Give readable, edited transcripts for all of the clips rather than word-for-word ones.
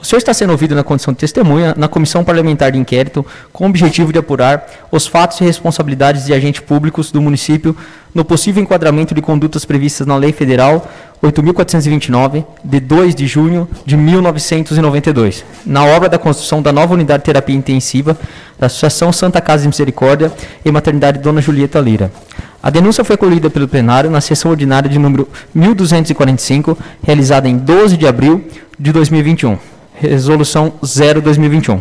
O senhor está sendo ouvido na condição de testemunha na Comissão Parlamentar de Inquérito com o objetivo de apurar os fatos e responsabilidades de agentes públicos do município no possível enquadramento de condutas previstas na Lei Federal 8.429, de 2 de junho de 1992, na obra da construção da nova unidade de terapia intensiva da Associação Santa Casa de Misericórdia e Maternidade Dona Julieta Lira. A denúncia foi acolhida pelo plenário na sessão ordinária de número 1245, realizada em 12 de abril de 2021. Resolução 0/2021.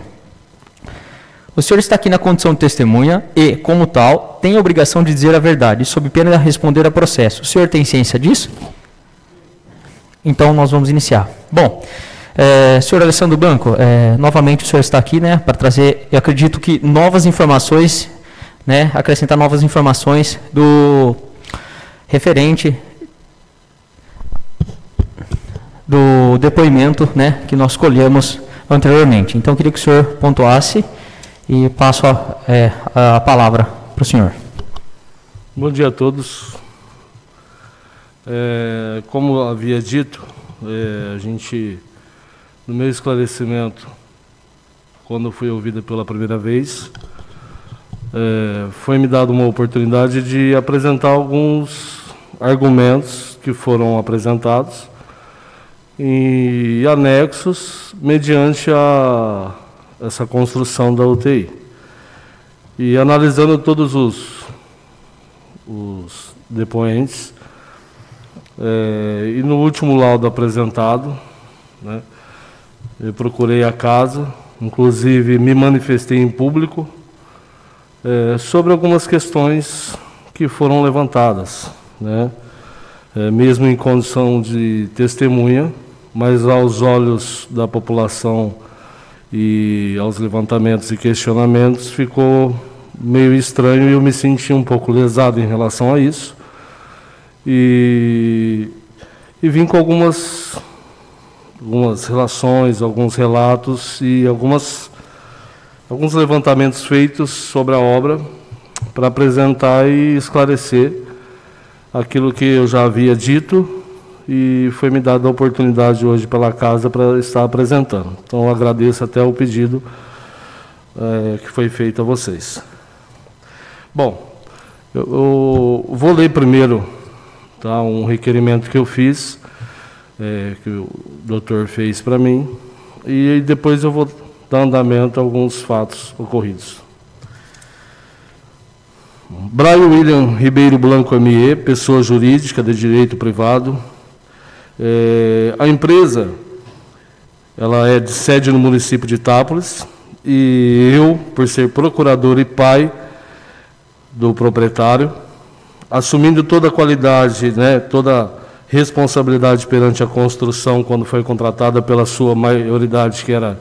O senhor está aqui na condição de testemunha e, como tal, tem a obrigação de dizer a verdade, sob pena de responder a processo. O senhor tem ciência disso? Então, nós vamos iniciar. Bom, senhor Alessandro Blanco, novamente o senhor está aqui, né, para trazer, eu acredito que novas informações, né, acrescentar novas informações do referente do depoimento, né, que nós colhemos anteriormente. Então, eu queria que o senhor pontuasse e passo a palavra para o senhor. Bom dia a todos. Como havia dito, a gente, no meu esclarecimento, quando fui ouvida pela primeira vez, foi me dada uma oportunidade de apresentar alguns argumentos que foram apresentados e anexos mediante essa construção da UTI. E analisando todos os depoentes, e no último laudo apresentado, né, eu procurei a casa, inclusive me manifestei em público sobre algumas questões que foram levantadas, né, mesmo em condição de testemunha, mas aos olhos da população e aos levantamentos e questionamentos ficou meio estranho e eu me senti um pouco lesado em relação a isso. E vim com algumas relações, alguns relatos e alguns levantamentos feitos sobre a obra para apresentar e esclarecer aquilo que eu já havia dito e foi me dada a oportunidade hoje pela casa para estar apresentando. Então, eu agradeço até o pedido que foi feito a vocês. Bom, eu vou ler primeiro, tá, um requerimento que eu fiz, que o doutor fez para mim, e depois eu vou dar andamento a alguns fatos ocorridos. Brian William Ribeiro Blanco ME, pessoa jurídica de direito privado. A empresa, ela é de sede no município de Itápolis, e eu, por ser procurador e pai do proprietário, assumindo toda a qualidade, né, toda a responsabilidade perante a construção, quando foi contratada pela sua maioridade, que era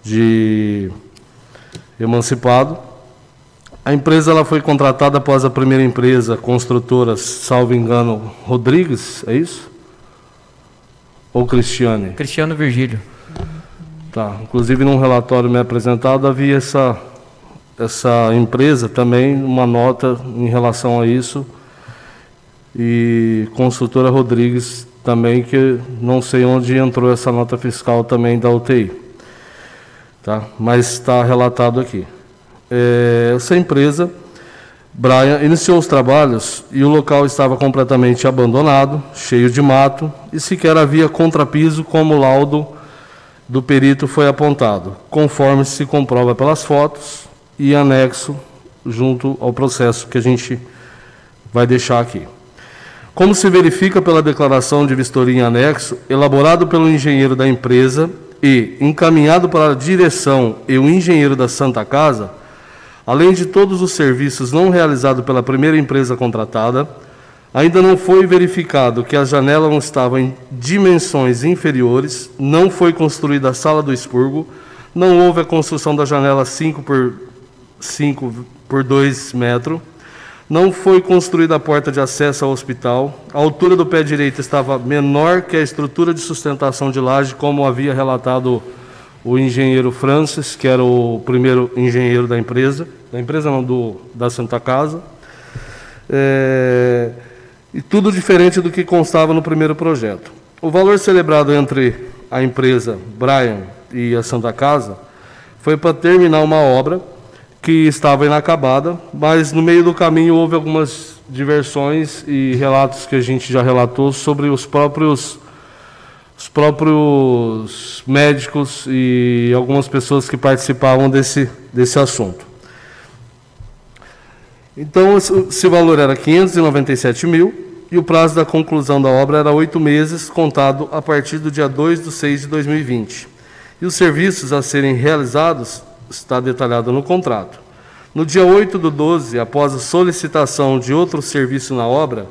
de emancipado. A empresa ela foi contratada após a primeira empresa construtora, salvo engano, Rodrigues, é isso? Ou Cristiane? Cristiano Virgílio. Tá. Inclusive, num relatório me apresentado, havia essa empresa também, uma nota em relação a isso, e construtora Rodrigues também, que não sei onde entrou essa nota fiscal também da UTI. Tá? Mas está relatado aqui. Essa empresa, Brian, iniciou os trabalhos e o local estava completamente abandonado, cheio de mato, e sequer havia contrapiso, como o laudo do perito foi apontado, conforme se comprova pelas fotos e anexo junto ao processo que a gente vai deixar aqui. Como se verifica pela declaração de vistoria em anexo, elaborado pelo engenheiro da empresa e encaminhado para a direção e o engenheiro da Santa Casa, além de todos os serviços não realizados pela primeira empresa contratada, ainda não foi verificado que a janela não estava em dimensões inferiores, não foi construída a sala do expurgo, não houve a construção da janela 5 por 2 metros, não foi construída a porta de acesso ao hospital, a altura do pé direito estava menor que a estrutura de sustentação de laje, como havia relatado o engenheiro Francis, que era o primeiro engenheiro da empresa não, da Santa Casa, e tudo diferente do que constava no primeiro projeto. O valor celebrado entre a empresa Brian e a Santa Casa foi para terminar uma obra que estava inacabada, mas no meio do caminho houve algumas diversões e relatos que a gente já relatou sobre os próprios médicos e algumas pessoas que participavam desse assunto. Então, esse valor era 597 mil e o prazo da conclusão da obra era 8 meses, contado a partir do dia 2/6/2020. E os serviços a serem realizados está detalhado no contrato. No dia 8/12, após a solicitação de outro serviço na obra,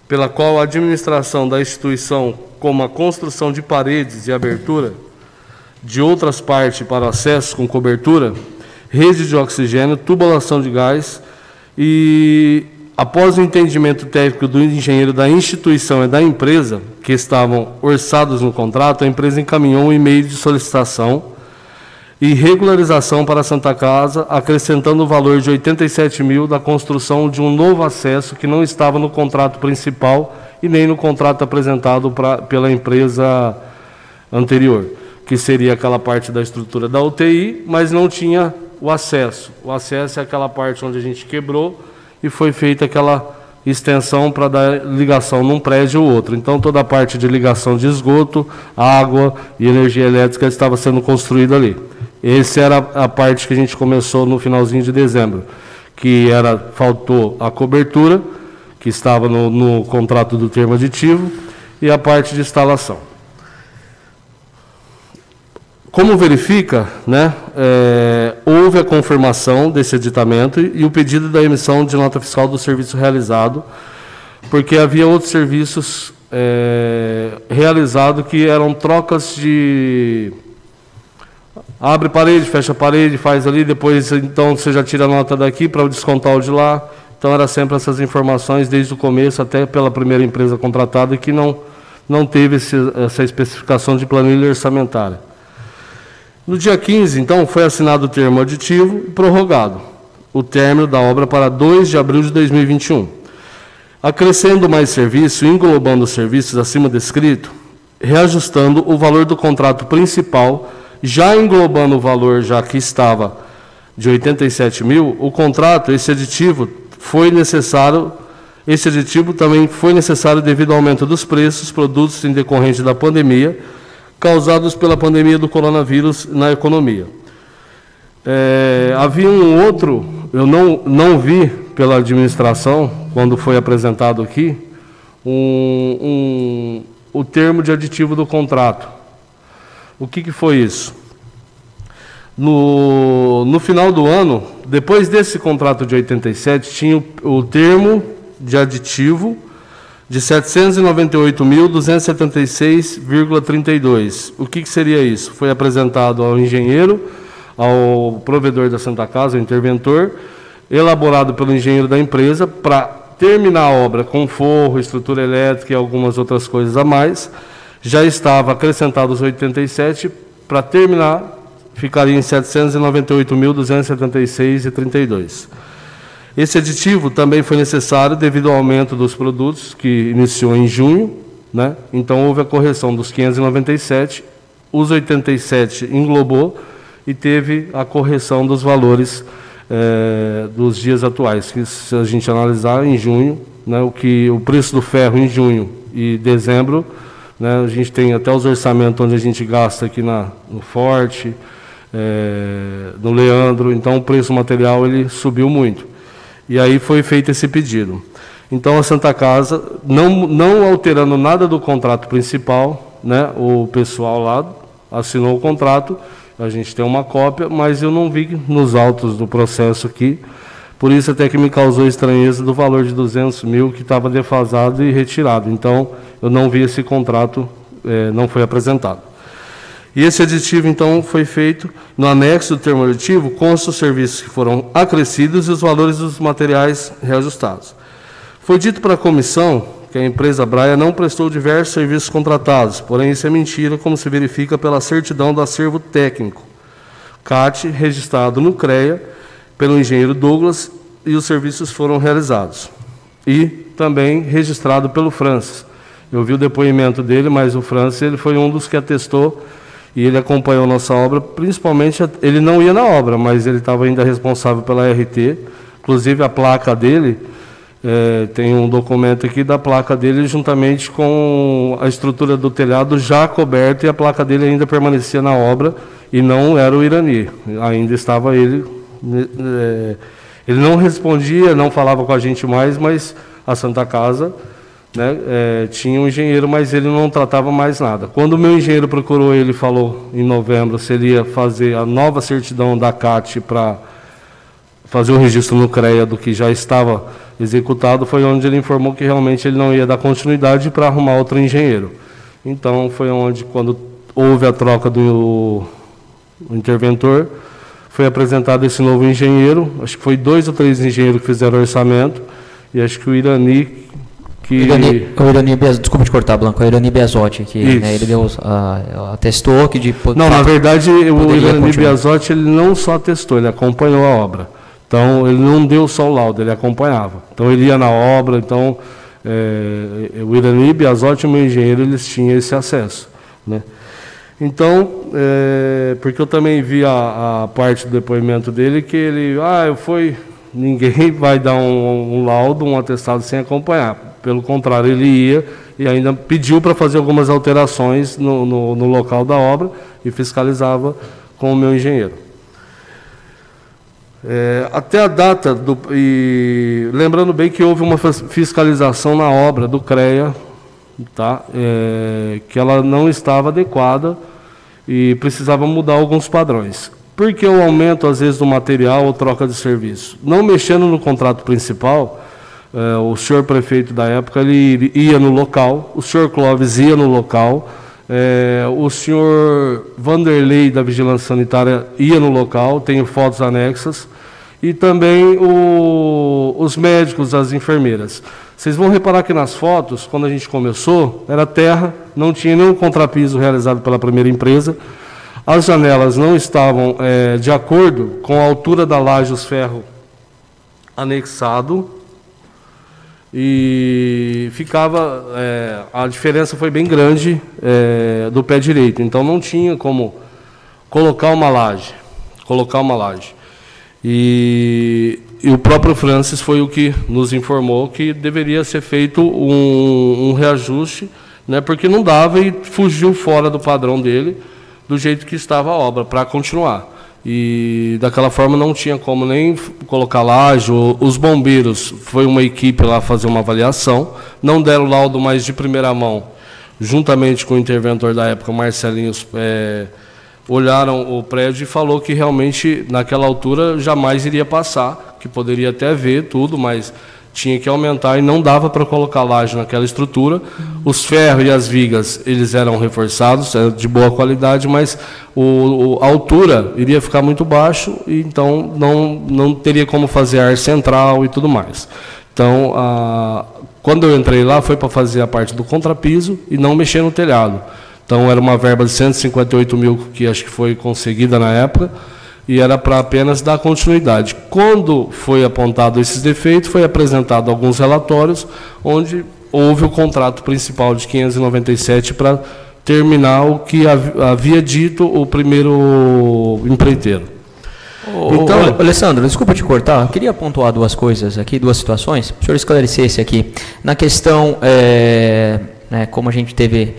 pela qual a administração da instituição, como a construção de paredes e abertura de outras partes para acesso com cobertura, rede de oxigênio, tubulação de gás, e após o entendimento técnico do engenheiro da instituição e da empresa, que estavam orçados no contrato, a empresa encaminhou um e-mail de solicitação e regularização para a Santa Casa, acrescentando o valor de 87 mil da construção de um novo acesso que não estava no contrato principal e nem no contrato apresentado pela empresa anterior, que seria aquela parte da estrutura da UTI, mas não tinha o acesso. O acesso é aquela parte onde a gente quebrou e foi feita aquela extensão para dar ligação num prédio ou outro. Então, toda a parte de ligação de esgoto, água e energia elétrica estava sendo construída ali. Essa era a parte que a gente começou no finalzinho de dezembro, que faltou a cobertura, que estava no contrato do termo aditivo, e a parte de instalação. Como verifica, houve a confirmação desse aditamento e o pedido da emissão de nota fiscal do serviço realizado, porque havia outros serviços realizados que eram trocas de... Abre parede, fecha parede, faz ali, depois então você já tira a nota daqui para descontar o de lá. Então era sempre essas informações desde o começo, até pela primeira empresa contratada, que não teve essa especificação de planilha orçamentária. No dia 15, então, foi assinado o termo aditivo e prorrogado o término da obra para 2 de abril de 2021. Acrescendo mais serviço, englobando os serviços acima descrito, reajustando o valor do contrato principal, já englobando o valor já que estava de 87 mil, o contrato, esse aditivo também foi necessário devido ao aumento dos preços, produtos em decorrência da pandemia, causados pela pandemia do coronavírus na economia. Havia um outro, eu não vi pela administração, quando foi apresentado aqui, o termo de aditivo do contrato. O que foi isso? No final do ano, depois desse contrato de 87, tinha o termo de aditivo de 798.276,32. O que seria isso? Foi apresentado ao engenheiro, ao provedor da Santa Casa, ao interventor, elaborado pelo engenheiro da empresa, para terminar a obra com forro, estrutura elétrica e algumas outras coisas a mais. Já estava acrescentado os 87, para terminar, ficaria em 798.276,32. Esse aditivo também foi necessário devido ao aumento dos produtos, que iniciou em junho, Então houve a correção dos 597, os 87 englobou e teve a correção dos valores dos dias atuais, que se a gente analisar em junho, o preço do ferro em junho e dezembro, a gente tem até os orçamentos onde a gente gasta aqui no Forte, no Leandro, então o preço material ele subiu muito. E aí foi feito esse pedido. Então a Santa Casa, não alterando nada do contrato principal, o pessoal lá assinou o contrato, a gente tem uma cópia, mas eu não vi nos autos do processo aqui, por isso até que me causou estranheza do valor de 200 mil que estava defasado e retirado. Então, eu não vi esse contrato, não foi apresentado. E esse aditivo, então, foi feito no anexo do termo aditivo, consta os serviços que foram acrescidos e os valores dos materiais reajustados. Foi dito para a comissão que a empresa Braia não prestou diversos serviços contratados, porém isso é mentira, como se verifica pela certidão do acervo técnico, CAT, registrado no CREA, pelo engenheiro Douglas, e os serviços foram realizados. E também registrado pelo Francis. Eu vi o depoimento dele, mas o Francis ele foi um dos que atestou e ele acompanhou nossa obra, principalmente, ele não ia na obra, mas ele estava ainda responsável pela RT, inclusive a placa dele, tem um documento aqui da placa dele, juntamente com a estrutura do telhado já coberta, e a placa dele ainda permanecia na obra, e não era o Irani, ainda estava ele. Ele não respondia, não falava com a gente mais, mas a Santa Casa, né, tinha um engenheiro, mas ele não tratava mais nada. Quando o meu engenheiro procurou ele, falou em novembro se ele ia fazer a nova certidão da CAT para fazer o registro no CREA do que já estava executado, foi onde ele informou que realmente ele não ia dar continuidade para arrumar outro engenheiro. Então foi onde, quando houve a troca do interventor, foi apresentado esse novo engenheiro, acho que foi 2 ou 3 engenheiros que fizeram o orçamento, e acho que o Irani, desculpa te cortar, Blanco, o Irani Biasotti, que né, ele atestou que de... Não, na verdade, o Irani Biasotti, ele não só atestou, ele acompanhou a obra. Então, ele não deu só o laudo, ele acompanhava. Então, ele ia na obra, então, o Irani Biasotti e o meu engenheiro, eles tinham esse acesso, né? Então, porque eu também vi a parte do depoimento dele, que ele, ninguém vai dar um laudo, um atestado sem acompanhar. Pelo contrário, ele ia e ainda pediu para fazer algumas alterações no local da obra e fiscalizava com o meu engenheiro. Até a data, e lembrando bem que houve uma fiscalização na obra do CREA, tá? Que ela não estava adequada e precisava mudar alguns padrões. Por que o aumento, às vezes, do material ou troca de serviço? Não mexendo no contrato principal, o senhor prefeito da época, ele ia no local, o senhor Clóvis ia no local, o senhor Vanderlei, da Vigilância Sanitária, ia no local, tenho fotos anexas, e também os médicos, as enfermeiras. Vocês vão reparar que nas fotos, quando a gente começou, era terra, não tinha nenhum contrapiso realizado pela primeira empresa, as janelas não estavam de acordo com a altura da laje, os ferros anexado, e ficava, a diferença foi bem grande do pé direito, então não tinha como colocar uma laje. E o próprio Francis foi o que nos informou que deveria ser feito um reajuste, né, porque não dava e fugiu fora do padrão dele, do jeito que estava a obra, para continuar. E daquela forma não tinha como nem colocar laje. Os bombeiros, foi uma equipe lá fazer uma avaliação, não deram laudo mais de primeira mão, juntamente com o interventor da época, Marcelinho, olharam o prédio e falou que realmente naquela altura jamais iria passar, que poderia até ver tudo, mas tinha que aumentar e não dava para colocar laje naquela estrutura. Os ferros e as vigas, eles eram reforçados, de boa qualidade, mas a altura iria ficar muito baixo, e então não teria como fazer ar central e tudo mais. Então, quando eu entrei lá, foi para fazer a parte do contrapiso e não mexer no telhado. Então, era uma verba de 158 mil, que acho que foi conseguida na época, e era para apenas dar continuidade. Quando foi apontado esses defeitos, foi apresentado alguns relatórios, onde houve o contrato principal de 597 para terminar o que havia dito o primeiro empreiteiro. Então, Alessandro, desculpa te cortar, eu queria pontuar duas coisas aqui, duas situações, para o senhor esclarecesse aqui. Na questão, como a gente teve,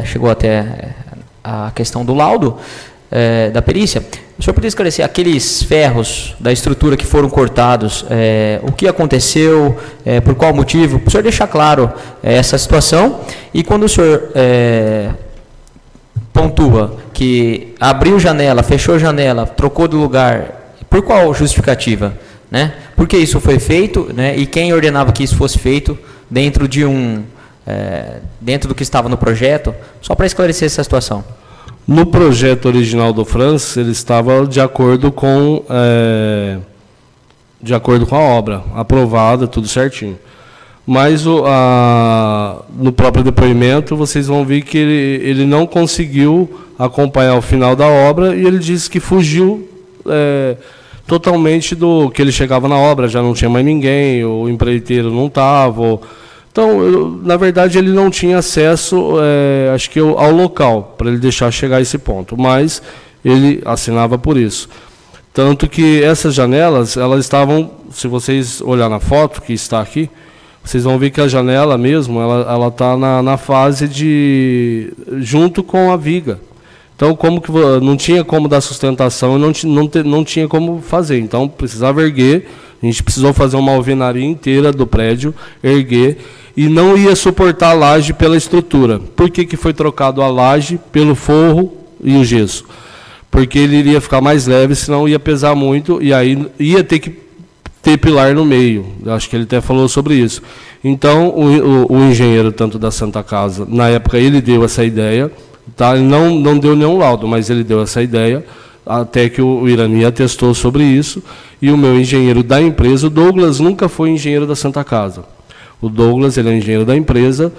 chegou até a questão do laudo, da perícia, o senhor poderia esclarecer aqueles ferros da estrutura que foram cortados, o que aconteceu, por qual motivo, para o senhor deixar claro essa situação, e quando o senhor pontua que abriu janela, fechou janela, trocou de lugar, por qual justificativa? Né? Por que isso foi feito, né? E quem ordenava que isso fosse feito dentro de dentro do que estava no projeto, só para esclarecer essa situação. No projeto original do Francis, ele estava de acordo com a obra, aprovada, tudo certinho. Mas no próprio depoimento, vocês vão ver que ele não conseguiu acompanhar o final da obra, e ele disse que fugiu totalmente do que ele chegava na obra, já não tinha mais ninguém, o empreiteiro não estava. Então, na verdade, ele não tinha acesso, acho que ao local, para ele deixar chegar a esse ponto, mas ele assinava por isso. Tanto que essas janelas, elas estavam, se vocês olhar na foto que está aqui, vocês vão ver que a janela mesmo, ela está na fase de junto com a viga. Então, como que não tinha como dar sustentação e não tinha como fazer. Então, precisava erguer. A gente precisou fazer uma alvenaria inteira do prédio, erguer, e não ia suportar a laje pela estrutura. Por que foi trocado a laje pelo forro e o gesso? Porque ele iria ficar mais leve, senão ia pesar muito, e aí ia ter que ter pilar no meio. Acho que ele até falou sobre isso. Então, o engenheiro, tanto da Santa Casa, na época ele deu essa ideia, tá? Ele não deu nenhum laudo, mas ele deu essa ideia, até que o Irani atestou sobre isso, e o meu engenheiro da empresa, o Douglas, nunca foi engenheiro da Santa Casa. O Douglas, ele é engenheiro da empresa,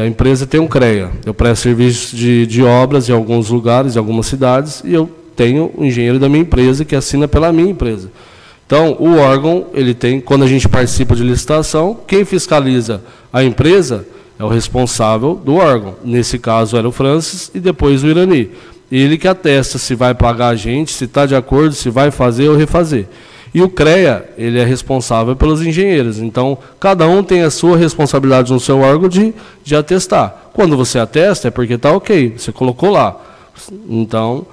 a empresa tem um CREA. Eu presto serviço de obras em alguns lugares, em algumas cidades, e eu tenho um engenheiro da minha empresa que assina pela minha empresa. Então, o órgão, ele tem, quando a gente participa de licitação, quem fiscaliza a empresa é o responsável do órgão. Nesse caso era o Francis e depois o Irani. Ele que atesta se vai pagar a gente, se está de acordo, se vai fazer ou refazer. E o CREA, ele é responsável pelos engenheiros. Então, cada um tem a sua responsabilidade no seu órgão de atestar. Quando você atesta, é porque está ok, você colocou lá. Então,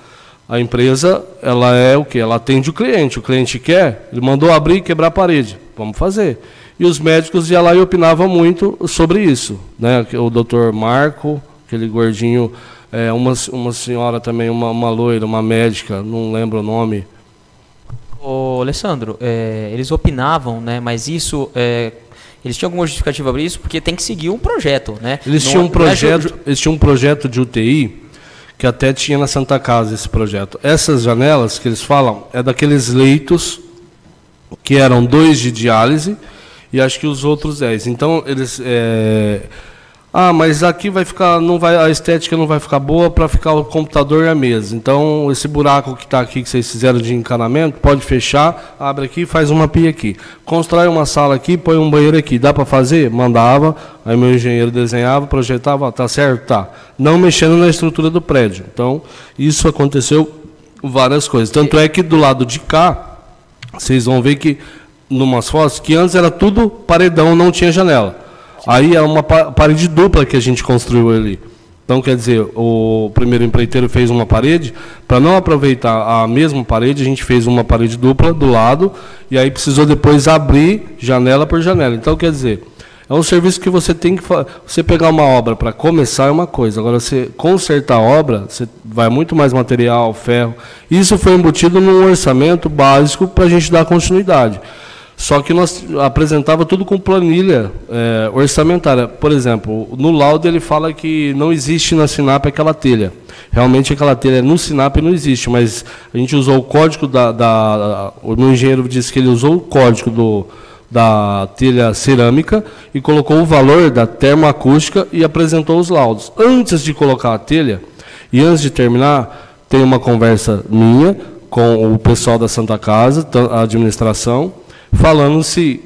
a empresa, ela é o quê? Ela atende o cliente quer, ele mandou abrir e quebrar a parede, vamos fazer. E os médicos iam lá e opinavam muito sobre isso. Né? O doutor Marco, aquele gordinho, uma senhora também, uma loira, uma médica, não lembro o nome. Ô, Alessandro, eles opinavam, né, mas isso, eles tinham alguma justificativa para isso? Porque tem que seguir um projeto, né? Eles tinham um projeto de UTI, que até tinha na Santa Casa esse projeto. Essas janelas que eles falam, é daqueles leitos que eram 2 de diálise e acho que os outros 10. Então, eles... mas aqui vai ficar, a estética não vai ficar boa para ficar o computador e a mesa. Então, esse buraco que está aqui, que vocês fizeram de encanamento, pode fechar, abre aqui e faz uma pia aqui. Constrói uma sala aqui, põe um banheiro aqui. Dá para fazer? Mandava, aí meu engenheiro desenhava, projetava, tá certo? Tá. Não mexendo na estrutura do prédio. Então, isso aconteceu várias coisas. Tanto é que do lado de cá, vocês vão ver que, numas fotos, que antes era tudo paredão, não tinha janela. Aí é uma parede dupla que a gente construiu ali. Então, quer dizer, o primeiro empreiteiro fez uma parede, para não aproveitar a mesma parede, a gente fez uma parede dupla do lado, e aí precisou depois abrir janela por janela. Então, quer dizer, é um serviço que você tem que você pegar uma obra para começar é uma coisa, agora você consertar a obra, você vai muito mais material, ferro. Isso foi embutido num orçamento básico para a gente dar continuidade. Só que nós apresentava tudo com planilha orçamentária. Por exemplo, no laudo ele fala que não existe na Sinap aquela telha. Realmente aquela telha no Sinap não existe, mas a gente usou o código o meu engenheiro disse que ele usou o código da telha cerâmica e colocou o valor da termoacústica e apresentou os laudos. Antes de colocar a telha e antes de terminar, tem uma conversa minha com o pessoal da Santa Casa, a administração, falando se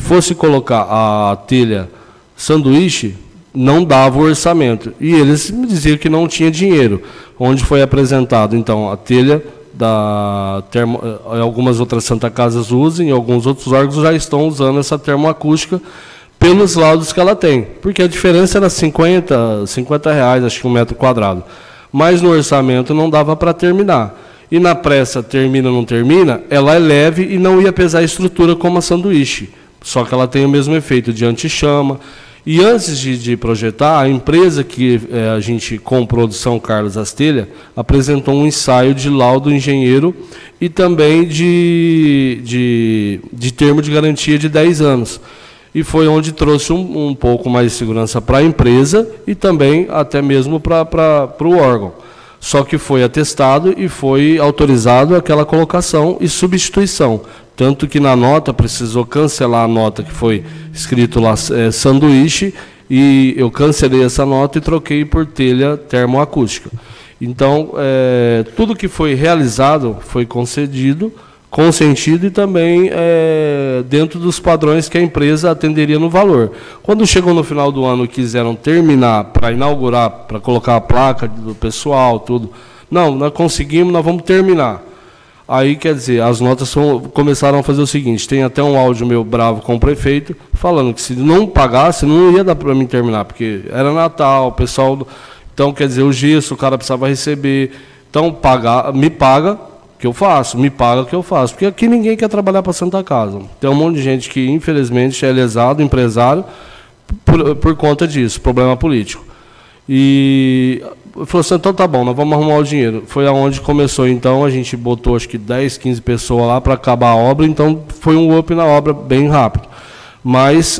fosse colocar a telha sanduíche, não dava o orçamento. E eles me diziam que não tinha dinheiro. Onde foi apresentado, então, a telha algumas outras Santa Casas usam, e alguns outros órgãos já estão usando essa termoacústica pelos laudos que ela tem. Porque a diferença era R$50, acho que um metro quadrado. Mas no orçamento não dava para terminar. E na pressa, termina ou não termina, ela é leve e não ia pesar a estrutura como a sanduíche. Só que ela tem o mesmo efeito de anti-chama. E antes de projetar, a empresa que a gente comprou do São Carlos Astelha apresentou um ensaio de laudo engenheiro e também de termo de garantia de 10 anos. E foi onde trouxe um pouco mais de segurança para a empresa e também até mesmo para o órgão. Só que foi atestado e foi autorizado aquela colocação e substituição. Tanto que na nota precisou cancelar a nota que foi escrito lá sanduíche, e eu cancelei essa nota e troquei por telha termoacústica. Então, tudo que foi realizado foi concedido, consentido e também dentro dos padrões que a empresa atenderia no valor. Quando chegou no final do ano e quiseram terminar para inaugurar, para colocar a placa do pessoal, tudo, não, nós conseguimos, nós vamos terminar. Aí, quer dizer, as notas começaram a fazer o seguinte, tem até um áudio meu bravo com o prefeito, falando que se não pagasse, não ia dar para mim terminar, porque era Natal, o pessoal... Então, quer dizer, o gesso, o cara precisava receber, então me paga, que eu faço, me paga que eu faço, porque aqui ninguém quer trabalhar para Santa Casa. Tem um monte de gente que, infelizmente, é lesado, empresário, por conta disso, problema político. E falou assim, então tá bom, nós vamos arrumar o dinheiro. Foi aonde começou, então, a gente botou acho que 10, 15 pessoas lá para acabar a obra, então foi um up na obra bem rápido. Mas,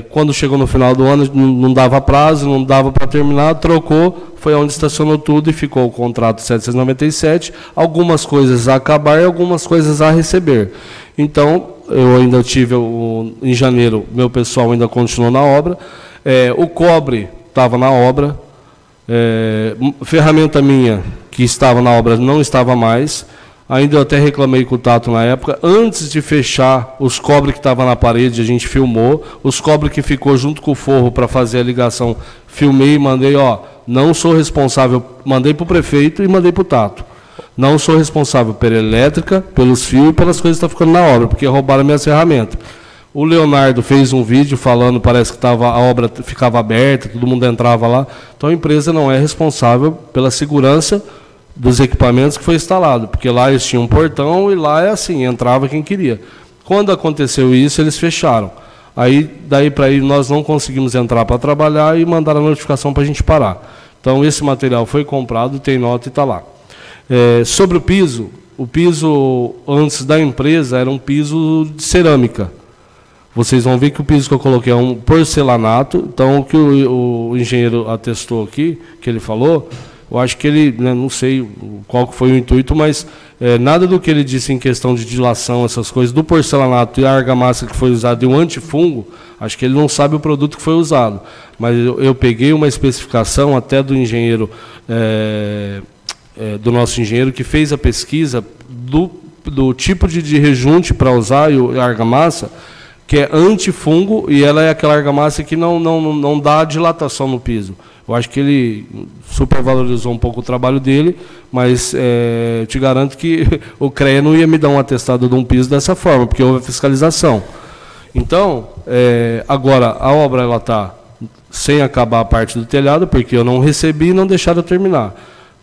quando chegou no final do ano, não dava prazo, não dava para terminar, trocou, foi onde estacionou tudo e ficou o contrato 797, algumas coisas a acabar e algumas coisas a receber. Então, eu ainda tive, em janeiro, meu pessoal ainda continuou na obra, o cobre estava na obra, ferramenta minha, que estava na obra, não estava mais. Ainda eu até reclamei com o Tato na época. Antes de fechar, os cobres que estavam na parede, a gente filmou. Os cobres que ficou junto com o forro para fazer a ligação, filmei e mandei, não sou responsável, mandei para o prefeito e mandei para o Tato. Não sou responsável pela elétrica, pelos fios e pelas coisas que estão ficando na obra, porque roubaram minhas ferramentas. O Leonardo fez um vídeo falando, parece que a obra ficava aberta, todo mundo entrava lá. Então a empresa não é responsável pela segurança dos equipamentos que foi instalado, porque lá eles tinham um portão e lá é assim, entrava quem queria. Quando aconteceu isso, eles fecharam. Aí, daí para aí, nós não conseguimos entrar para trabalhar e mandaram a notificação para a gente parar. Então, esse material foi comprado, tem nota e está lá. Sobre o piso antes da empresa era um piso de cerâmica. Vocês vão ver que o piso que eu coloquei é um porcelanato. Então, o que o engenheiro atestou aqui, que ele falou... Eu acho que ele, não sei qual foi o intuito, mas nada do que ele disse em questão de dilação, essas coisas, do porcelanato e a argamassa que foi usada e o antifungo, acho que ele não sabe o produto que foi usado. Mas eu peguei uma especificação até do engenheiro, do nosso engenheiro, que fez a pesquisa do tipo de rejunte para usar e a argamassa, que é antifungo, e ela é aquela argamassa que não dá dilatação no piso. Eu acho que ele supervalorizou um pouco o trabalho dele, mas te garanto que o CREA não ia me dar um atestado de um piso dessa forma, porque houve fiscalização. Então, agora, a obra está sem acabar a parte do telhado, porque eu não recebi e não deixaram eu terminar.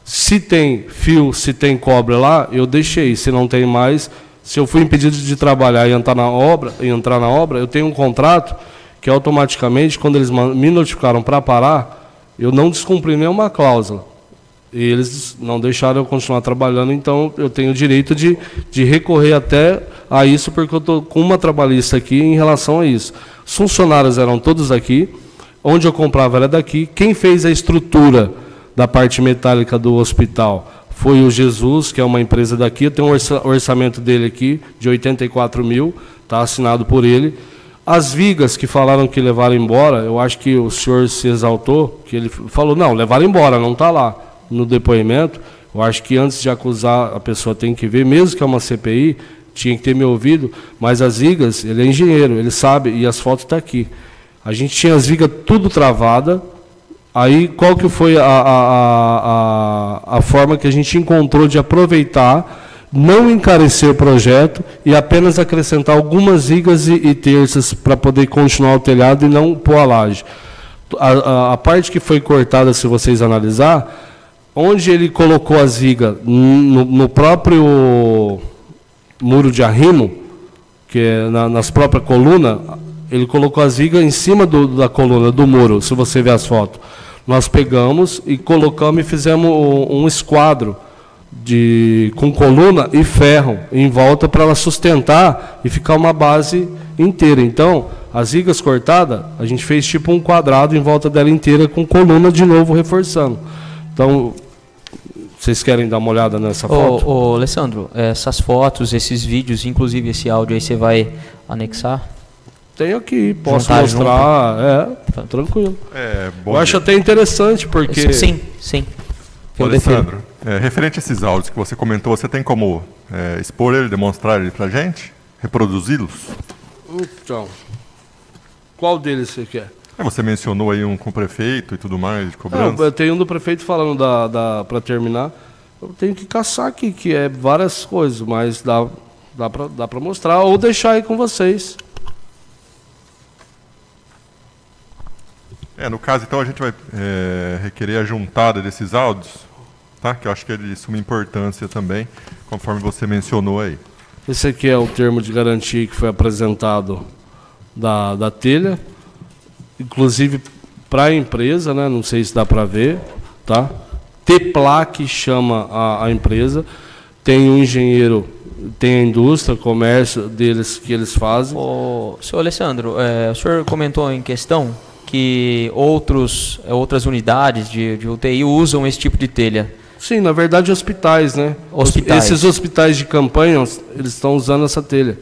Se tem fio, se tem cobre lá, eu deixei. Se não tem mais, se eu fui impedido de trabalhar e entrar na obra, eu tenho um contrato que automaticamente, quando eles me notificaram para parar, eu não descumpri nenhuma cláusula. E eles não deixaram eu continuar trabalhando, então eu tenho o direito de recorrer até a isso, porque eu estou com uma trabalhista aqui em relação a isso. Os funcionários eram todos aqui, onde eu comprava era daqui. Quem fez a estrutura da parte metálica do hospital foi o Jesus, que é uma empresa daqui. Eu tenho um orçamento dele aqui, de 84 mil, está assinado por ele. As vigas que falaram que levaram embora, eu acho que o senhor se exaltou, que ele falou, não, levaram embora, não está lá no depoimento. Eu acho que antes de acusar, a pessoa tem que ver, mesmo que é uma CPI, tinha que ter me ouvido, mas as vigas, ele é engenheiro, ele sabe, e as fotos estão aqui. A gente tinha as vigas tudo travada, aí qual que foi a forma que a gente encontrou de aproveitar, não encarecer o projeto e apenas acrescentar algumas vigas e terças para poder continuar o telhado e não pôr a laje. A parte que foi cortada, se vocês analisar, onde ele colocou as vigas no próprio muro de arrimo, que é nas próprias colunas, ele colocou as vigas em cima da coluna, do muro, se você ver as fotos. Nós pegamos e colocamos e fizemos um esquadro com coluna e ferro em volta para ela sustentar e ficar uma base inteira. Então, as vigas cortadas, a gente fez tipo um quadrado em volta dela inteira com coluna de novo reforçando. Então, vocês querem dar uma olhada nessa foto? Ô, Alessandro, essas fotos, esses vídeos, inclusive esse áudio aí, você vai anexar? Tenho aqui, posso mostrar. Tranquilo. Eu acho até interessante, porque... Sim. Alessandro, Referente a esses áudios que você comentou, você tem como expor ele, demonstrar ele para a gente? Reproduzi-los? Então, qual deles você quer? Você mencionou aí um com o prefeito e tudo mais, de cobrança. Eu tenho um do prefeito falando para terminar. Eu tenho que caçar aqui, que é várias coisas, mas dá para mostrar ou deixar aí com vocês. No caso, então, a gente vai requerer a juntada desses áudios, tá? Que eu acho que é de suma importância também, conforme você mencionou aí. Esse aqui é o termo de garantia que foi apresentado da telha, inclusive para a empresa, né? Não sei se dá para ver, tá? Teplac chama a empresa, tem um engenheiro, tem a indústria, comércio deles que eles fazem. Senhor Alessandro, o senhor comentou em questão que outras unidades de UTI usam esse tipo de telha. Sim, na verdade hospitais, né? Hospitais. Esses hospitais de campanha, eles estão usando essa telha.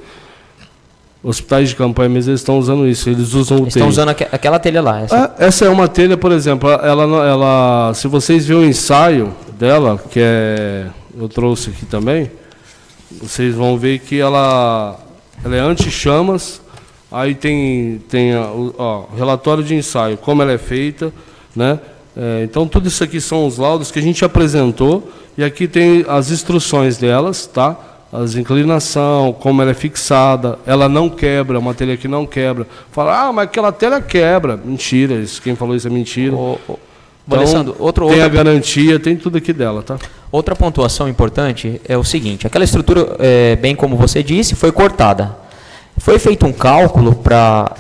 Hospitais de campanha mesmo, eles estão usando isso, eles usam o telha. Estão usando aquela telha lá. Essa é uma telha, por exemplo, ela, se vocês verem o ensaio dela, eu trouxe aqui também, vocês vão ver que ela é anti-chamas, aí tem relatório de ensaio, como ela é feita, né? Então, tudo isso aqui são os laudos que a gente apresentou, e aqui tem as instruções delas, tá? As inclinação, como ela é fixada, ela não quebra, uma telha que não quebra. Fala, mas aquela telha quebra. Mentira, quem falou isso é mentira. Então, Alessandro, tem a garantia, tem tudo aqui dela, tá? Outra pontuação importante é o seguinte, aquela estrutura, bem como você disse, foi cortada. Foi feito um cálculo para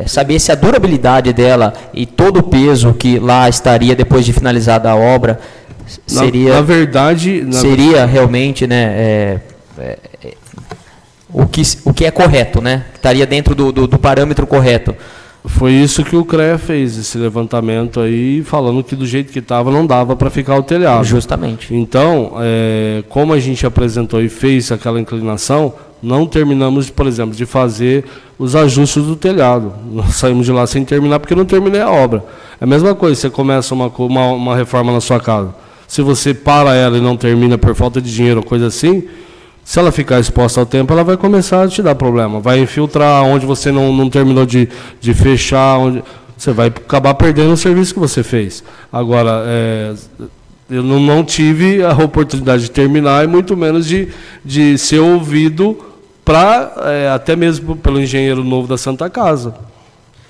saber se a durabilidade dela e todo o peso que lá estaria depois de finalizada a obra seria... Na verdade... seria realmente, né... o que é correto, né? Estaria dentro do parâmetro correto. Foi isso que o CREA fez, esse levantamento aí, falando que do jeito que estava não dava para ficar o telhado. Justamente. Então, como a gente apresentou e fez aquela inclinação, não terminamos, por exemplo, de fazer os ajustes do telhado. Nós saímos de lá sem terminar porque não terminei a obra. É a mesma coisa, você começa uma reforma na sua casa. Se você para ela e não termina por falta de dinheiro ou coisa assim, se ela ficar exposta ao tempo, ela vai começar a te dar problema. Vai infiltrar onde você não terminou de fechar, você vai acabar perdendo o serviço que você fez. Agora, eu não tive a oportunidade de terminar e muito menos de ser ouvido até mesmo pelo engenheiro novo da Santa Casa.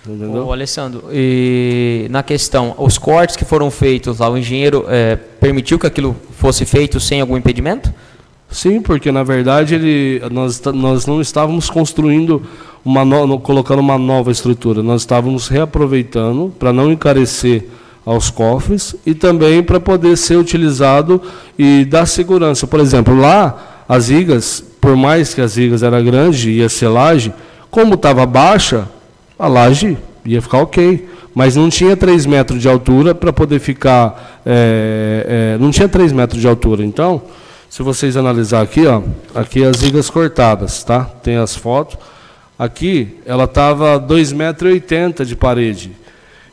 Entendeu? Alessandro, e na questão, os cortes que foram feitos lá, o engenheiro permitiu que aquilo fosse feito sem algum impedimento? Sim, porque na verdade nós não estávamos construindo colocando uma nova estrutura, nós estávamos reaproveitando para não encarecer aos cofres e também para poder ser utilizado e dar segurança. Por exemplo, lá as vigas, por mais que as vigas eram grandes e ia ser laje, como estava baixa, a laje ia ficar ok. Mas não tinha 3 metros de altura para poder ficar... não tinha 3 metros de altura. Então, se vocês analisar aqui, aqui as vigas cortadas, tá? Tem as fotos. Aqui, ela estava 2,80 m de parede.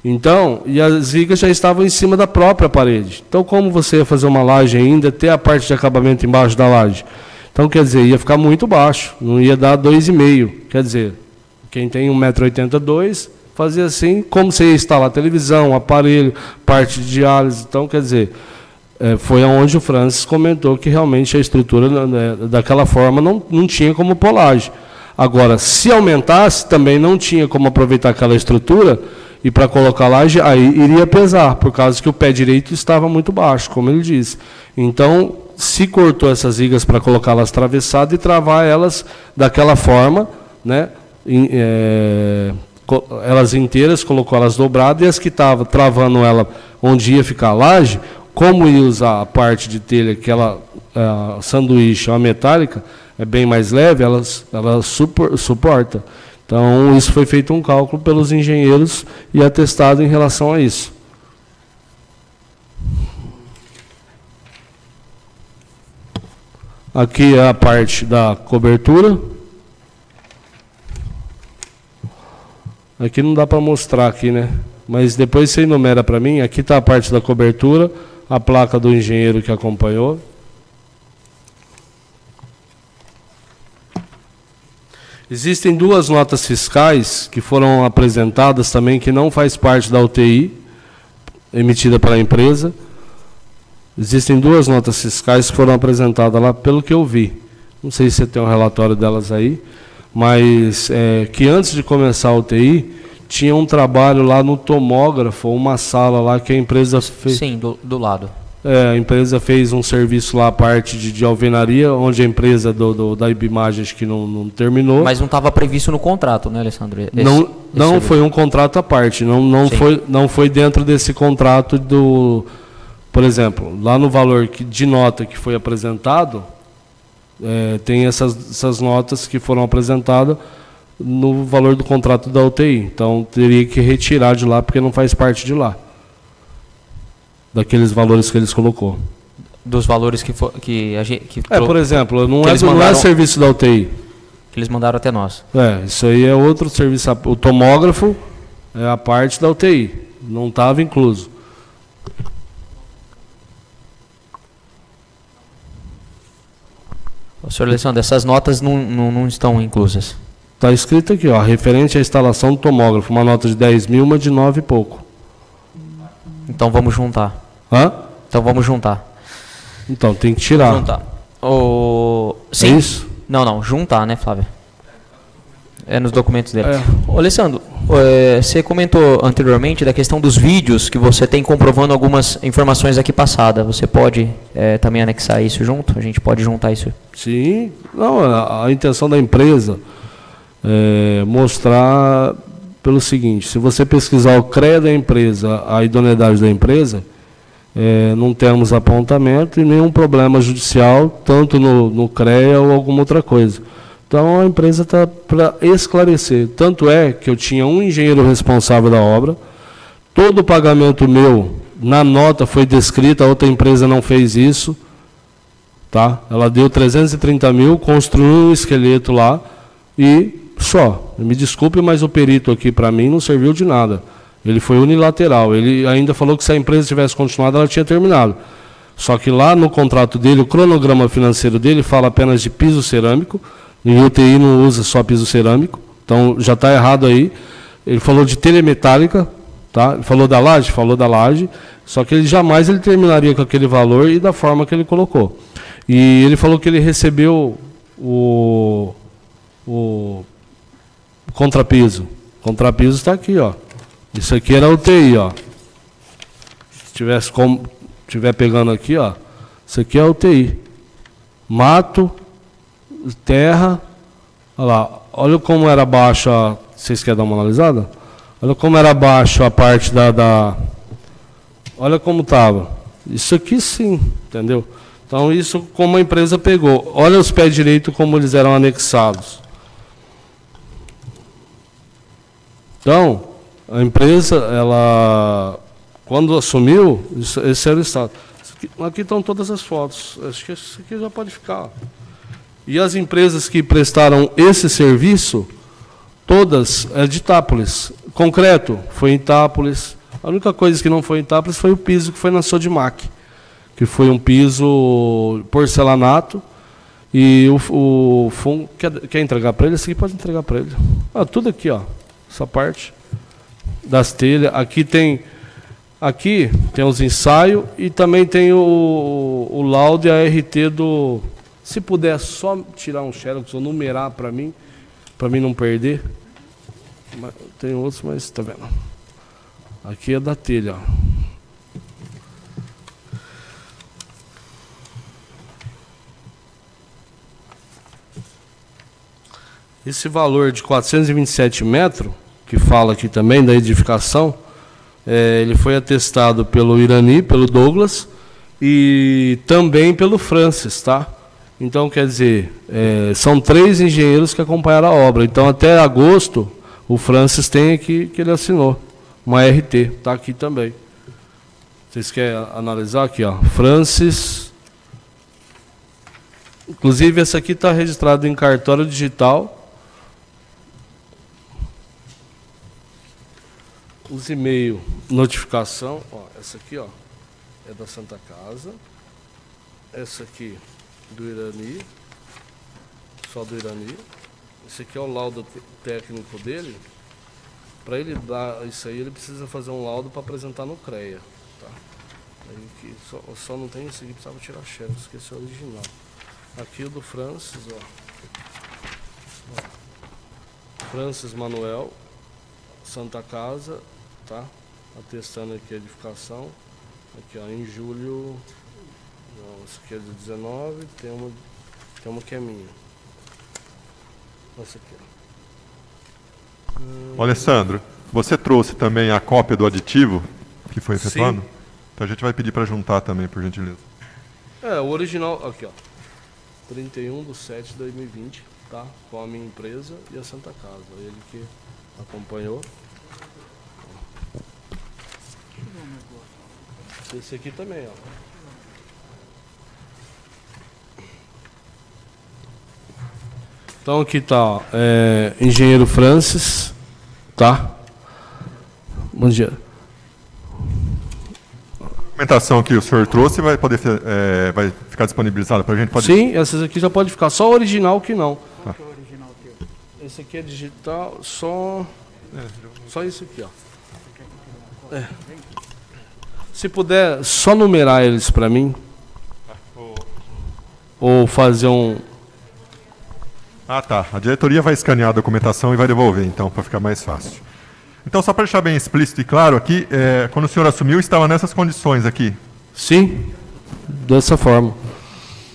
Então, e as vigas já estavam em cima da própria parede. Então, como você ia fazer uma laje ainda, ter a parte de acabamento embaixo da laje? Então, quer dizer, ia ficar muito baixo, não ia dar 2,5 m. Quer dizer, quem tem 1,82 m, fazia assim, como você ia instalar televisão, aparelho, parte de diálise. Então, quer dizer, foi onde o Francis comentou que realmente a estrutura daquela forma não tinha como pôr laje. Agora, se aumentasse, também não tinha como aproveitar aquela estrutura e para colocar laje, aí iria pesar, por causa que o pé direito estava muito baixo, como ele disse. Então, se cortou essas vigas para colocá-las travessadas e travar elas daquela forma, né? Elas inteiras, colocou elas dobradas, e as que estavam travando ela onde ia ficar a laje, como ia usar a parte de telha, que ela, sanduíche, uma metálica, é bem mais leve, ela suporta. Então, isso foi feito um cálculo pelos engenheiros e atestado em relação a isso. Aqui é a parte da cobertura. Aqui não dá para mostrar aqui, né? Mas depois você enumera para mim. Aqui está a parte da cobertura. a placa do engenheiro que acompanhou. Existem 2 notas fiscais que foram apresentadas também, que não faz parte da UTI, emitida pela empresa. Existem 2 notas fiscais que foram apresentadas lá, pelo que eu vi. Não sei se você tem um relatório delas aí, mas que antes de começar a UTI, tinha um trabalho lá no tomógrafo, uma sala lá que a empresa fez. Sim, do lado. A empresa fez um serviço lá, a parte de alvenaria, onde a empresa da Ibimagem acho que não terminou. Mas não estava previsto no contrato, né, Alessandro? Não foi um contrato à parte, não foi dentro desse contrato do... Por exemplo, lá no valor de nota que foi apresentado, tem essas notas que foram apresentadas no valor do contrato da UTI. Então, teria que retirar de lá, porque não faz parte de lá. Daqueles valores que eles colocou. Dos valores que a gente... por exemplo, não é serviço da UTI. Que eles mandaram até nós. Isso aí é outro serviço. O tomógrafo é a parte da UTI. Não estava incluso. Senhor Alessandro, essas notas não estão inclusas. Está escrito aqui, ó, referente à instalação do tomógrafo, uma nota de 10 mil, uma de 9 e pouco. Então vamos juntar. Hã? Então vamos juntar. Então, tem que tirar. Juntar. Sim. É isso? Não, juntar, né, Flávio? É nos documentos dele. É. Alessandro, você comentou anteriormente da questão dos vídeos que você tem comprovando algumas informações aqui passadas. Você pode também anexar isso junto? A gente pode juntar isso? Sim. Não, a intenção da empresa é mostrar pelo seguinte: se você pesquisar o CREA da empresa, a idoneidade da empresa, não temos apontamento e nenhum problema judicial, tanto no CREA ou alguma outra coisa. Então, a empresa está para esclarecer. Tanto é que eu tinha um engenheiro responsável da obra, todo o pagamento meu, na nota, foi descrito, a outra empresa não fez isso. Tá? Ela deu 330 mil, construiu um esqueleto lá e só. Me desculpe, mas o perito aqui, para mim, não serviu de nada. Ele foi unilateral. Ele ainda falou que se a empresa tivesse continuado, ela tinha terminado. Só que lá no contrato dele, o cronograma financeiro dele fala apenas de piso cerâmico. Em UTI não usa só piso cerâmico, então já está errado aí. Ele falou de telha metálica, tá? Ele falou da laje, só que ele jamais terminaria com aquele valor e da forma que ele colocou. E ele falou que ele recebeu o contrapiso. O contrapiso está aqui, ó. Isso aqui era UTI, ó. Se tiver pegando aqui, ó. Isso aqui é UTI. Mato, terra, olha lá, olha como era baixo, vocês querem dar uma analisada? Olha como era baixo a parte olha como estava. Isso aqui sim, entendeu? Então isso como a empresa pegou. Olha os pés direitos como eles eram anexados. Então, a empresa, ela, quando assumiu, esse era o estado. Aqui estão todas as fotos, acho que isso aqui já pode ficar. E as empresas que prestaram esse serviço, todas de Itápolis. Concreto, foi em Itápolis. A única coisa que não foi em Itápolis foi o piso que foi na Sodimac, que foi um piso porcelanato. E o fundo... Quer entregar para ele? Esse aqui pode entregar para ele. Tudo aqui, ó. Essa parte das telhas. Aqui tem os ensaios e também tem o laudo e a RT do... Se puder só tirar um xerox ou numerar para mim não perder. Tem outros, mas está vendo. Aqui é da telha, ó. Esse valor de 427 metros, que fala aqui também da edificação, ele foi atestado pelo Irani, pelo Douglas e também pelo Francis, tá? Então, quer dizer, são 3 engenheiros que acompanharam a obra. Então, até agosto, o Francis tem aqui que ele assinou. Uma RT, está aqui também. Vocês querem analisar aqui, ó? Francis. Inclusive, essa aqui está registrada em cartório digital. Os e-mail, notificação. Ó, essa aqui, ó. é da Santa Casa. Essa aqui do Irani, só do Irani. Esse aqui é o laudo técnico dele. Para ele dar isso aí, ele precisa fazer um laudo para apresentar no CREA. Tá? Aí que só não tem isso aqui, precisava tirar a xerox, esqueci o original. Aqui o do Francis, ó. Francis Manuel, Santa Casa, tá? Atestando aqui a edificação. Aqui, ó, em julho. Não, isso aqui é de 19, tem uma que é minha. Essa aqui, ó. Alessandro, você trouxe também a cópia do aditivo que foi efetuado? Sim. Então a gente vai pedir para juntar também, por gentileza. O original, aqui, ó. 31/7/2020, tá? Com a minha empresa e a Santa Casa. Ele que acompanhou. Esse aqui também, ó. Então aqui tá, engenheiro Francis, tá? Bom dia. A documentação que o senhor trouxe vai poder vai ficar disponibilizada para a gente? Sim, essas aqui já pode ficar, só o original que não. Tá. Esse aqui é digital, só isso aqui, ó. Se puder só numerar eles para mim, ou fazer um... Ah, tá. A diretoria vai escanear a documentação e vai devolver, então, para ficar mais fácil. Então, só para deixar bem explícito e claro aqui, quando o senhor assumiu, estava nessas condições aqui? Sim, dessa forma.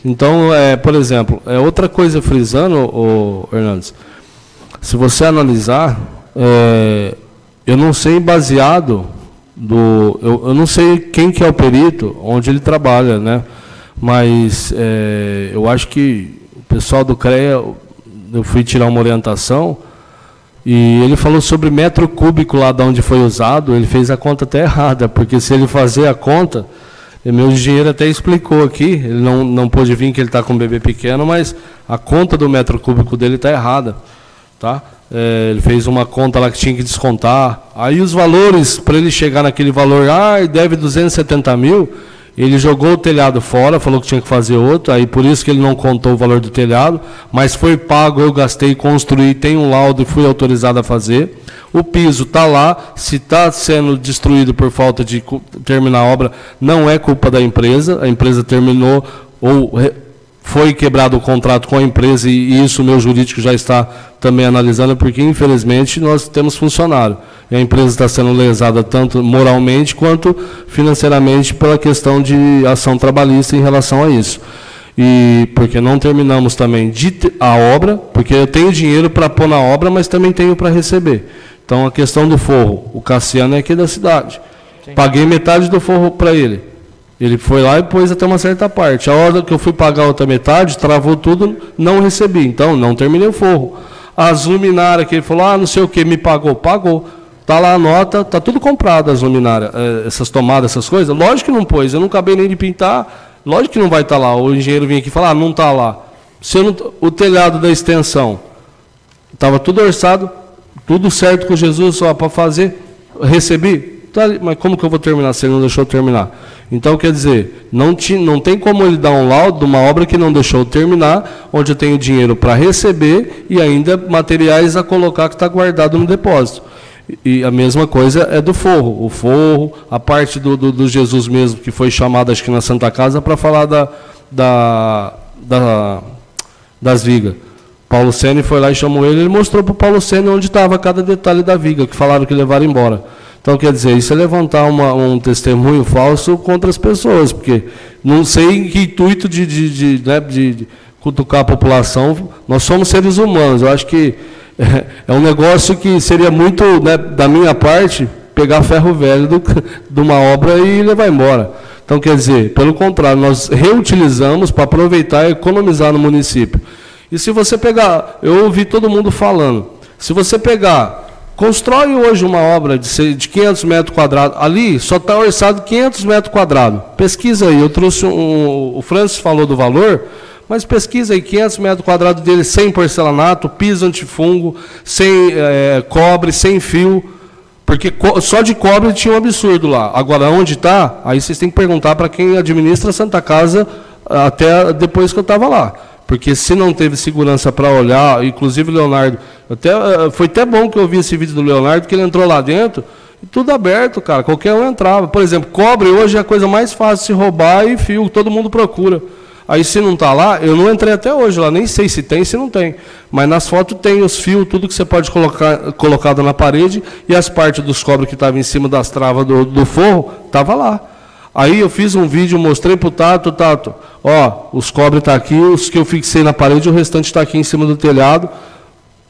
Então, por exemplo, outra coisa frisando, Hernandes, se você analisar, eu não sei baseado eu não sei quem que é o perito, onde ele trabalha, né? Mas eu acho que o pessoal do CREA, eu fui tirar uma orientação e ele falou sobre metro cúbico lá de onde foi usado, ele fez a conta até errada, porque se ele fazer a conta, meu engenheiro até explicou aqui, ele não pôde vir que ele está com um bebê pequeno, mas a conta do metro cúbico dele está errada, tá? Ele fez uma conta lá que tinha que descontar, aí os valores, para ele chegar naquele valor, deve 270 mil, ele jogou o telhado fora, falou que tinha que fazer outro, aí por isso que ele não contou o valor do telhado, mas foi pago, eu gastei, construí, tem um laudo e fui autorizado a fazer. O piso está lá, se está sendo destruído por falta de terminar a obra, não é culpa da empresa, a empresa terminou ou foi quebrado o contrato com a empresa e isso o meu jurídico já está também analisando, porque infelizmente nós temos funcionário. E a empresa está sendo lesada tanto moralmente quanto financeiramente pela questão de ação trabalhista em relação a isso. E porque não terminamos também a obra, porque eu tenho dinheiro para pôr na obra, mas também tenho para receber. Então a questão do forro, o Cassiano é aqui da cidade. Sim. Paguei metade do forro para ele. Ele foi lá e pôs até uma certa parte. A hora que eu fui pagar a outra metade, travou tudo, não recebi. Então, não terminei o forro. As luminárias que ele falou, não sei o que, me pagou. Pagou. Está lá a nota, está tudo comprado, as luminárias, essas tomadas, essas coisas. Lógico que não pôs, eu não acabei nem de pintar, lógico que não vai estar lá. O engenheiro vinha aqui e falar, não está lá. Se eu não, o telhado da extensão, estava tudo orçado, tudo certo com Jesus, só para fazer, recebi. Mas como que eu vou terminar se ele não deixou eu terminar? Então, quer dizer, não tem como ele dar um laudo de uma obra que não deixou eu terminar, onde eu tenho dinheiro para receber e ainda materiais a colocar que está guardado no depósito. E a mesma coisa é do forro. O forro, a parte do Jesus mesmo, que foi chamado, acho que na Santa Casa, para falar das vigas. Paulo Sene foi lá e chamou ele mostrou para o Paulo Sene onde estava cada detalhe da viga, que falaram que levaram embora. Então, quer dizer, isso é levantar um testemunho falso contra as pessoas, porque não sei em que intuito de cutucar a população, nós somos seres humanos, eu acho que é um negócio que seria muito, da minha parte, pegar ferro velho de uma obra e levar embora. Então, quer dizer, pelo contrário, nós reutilizamos para aproveitar e economizar no município. E se você pegar, eu ouvi todo mundo falando, se você pegar... Constrói hoje uma obra de 500 metros quadrados. Ali só está orçado 500 metros quadrados. Pesquisa aí. Eu trouxe o Francis falou do valor, mas pesquisa aí 500 metros quadrados dele sem porcelanato, piso antifungo, sem cobre, sem fio. Porque só de cobre tinha um absurdo lá. Agora, onde está, aí vocês têm que perguntar para quem administra a Santa Casa até depois que eu estava lá. Porque se não teve segurança para olhar, inclusive o Leonardo, foi até bom que eu vi esse vídeo do Leonardo, que ele entrou lá dentro, e tudo aberto, cara, qualquer um entrava. Por exemplo, cobre hoje é a coisa mais fácil de se roubar e fio, todo mundo procura. Aí se não está lá, eu não entrei até hoje lá, nem sei se tem, se não tem. Mas nas fotos tem os fios, tudo que você pode colocar colocado na parede, e as partes dos cobres que estavam em cima das travas do forro, estava lá. Aí eu fiz um vídeo, mostrei para o Tato, ó, os cobres estão aqui, os que eu fixei na parede, o restante está aqui em cima do telhado,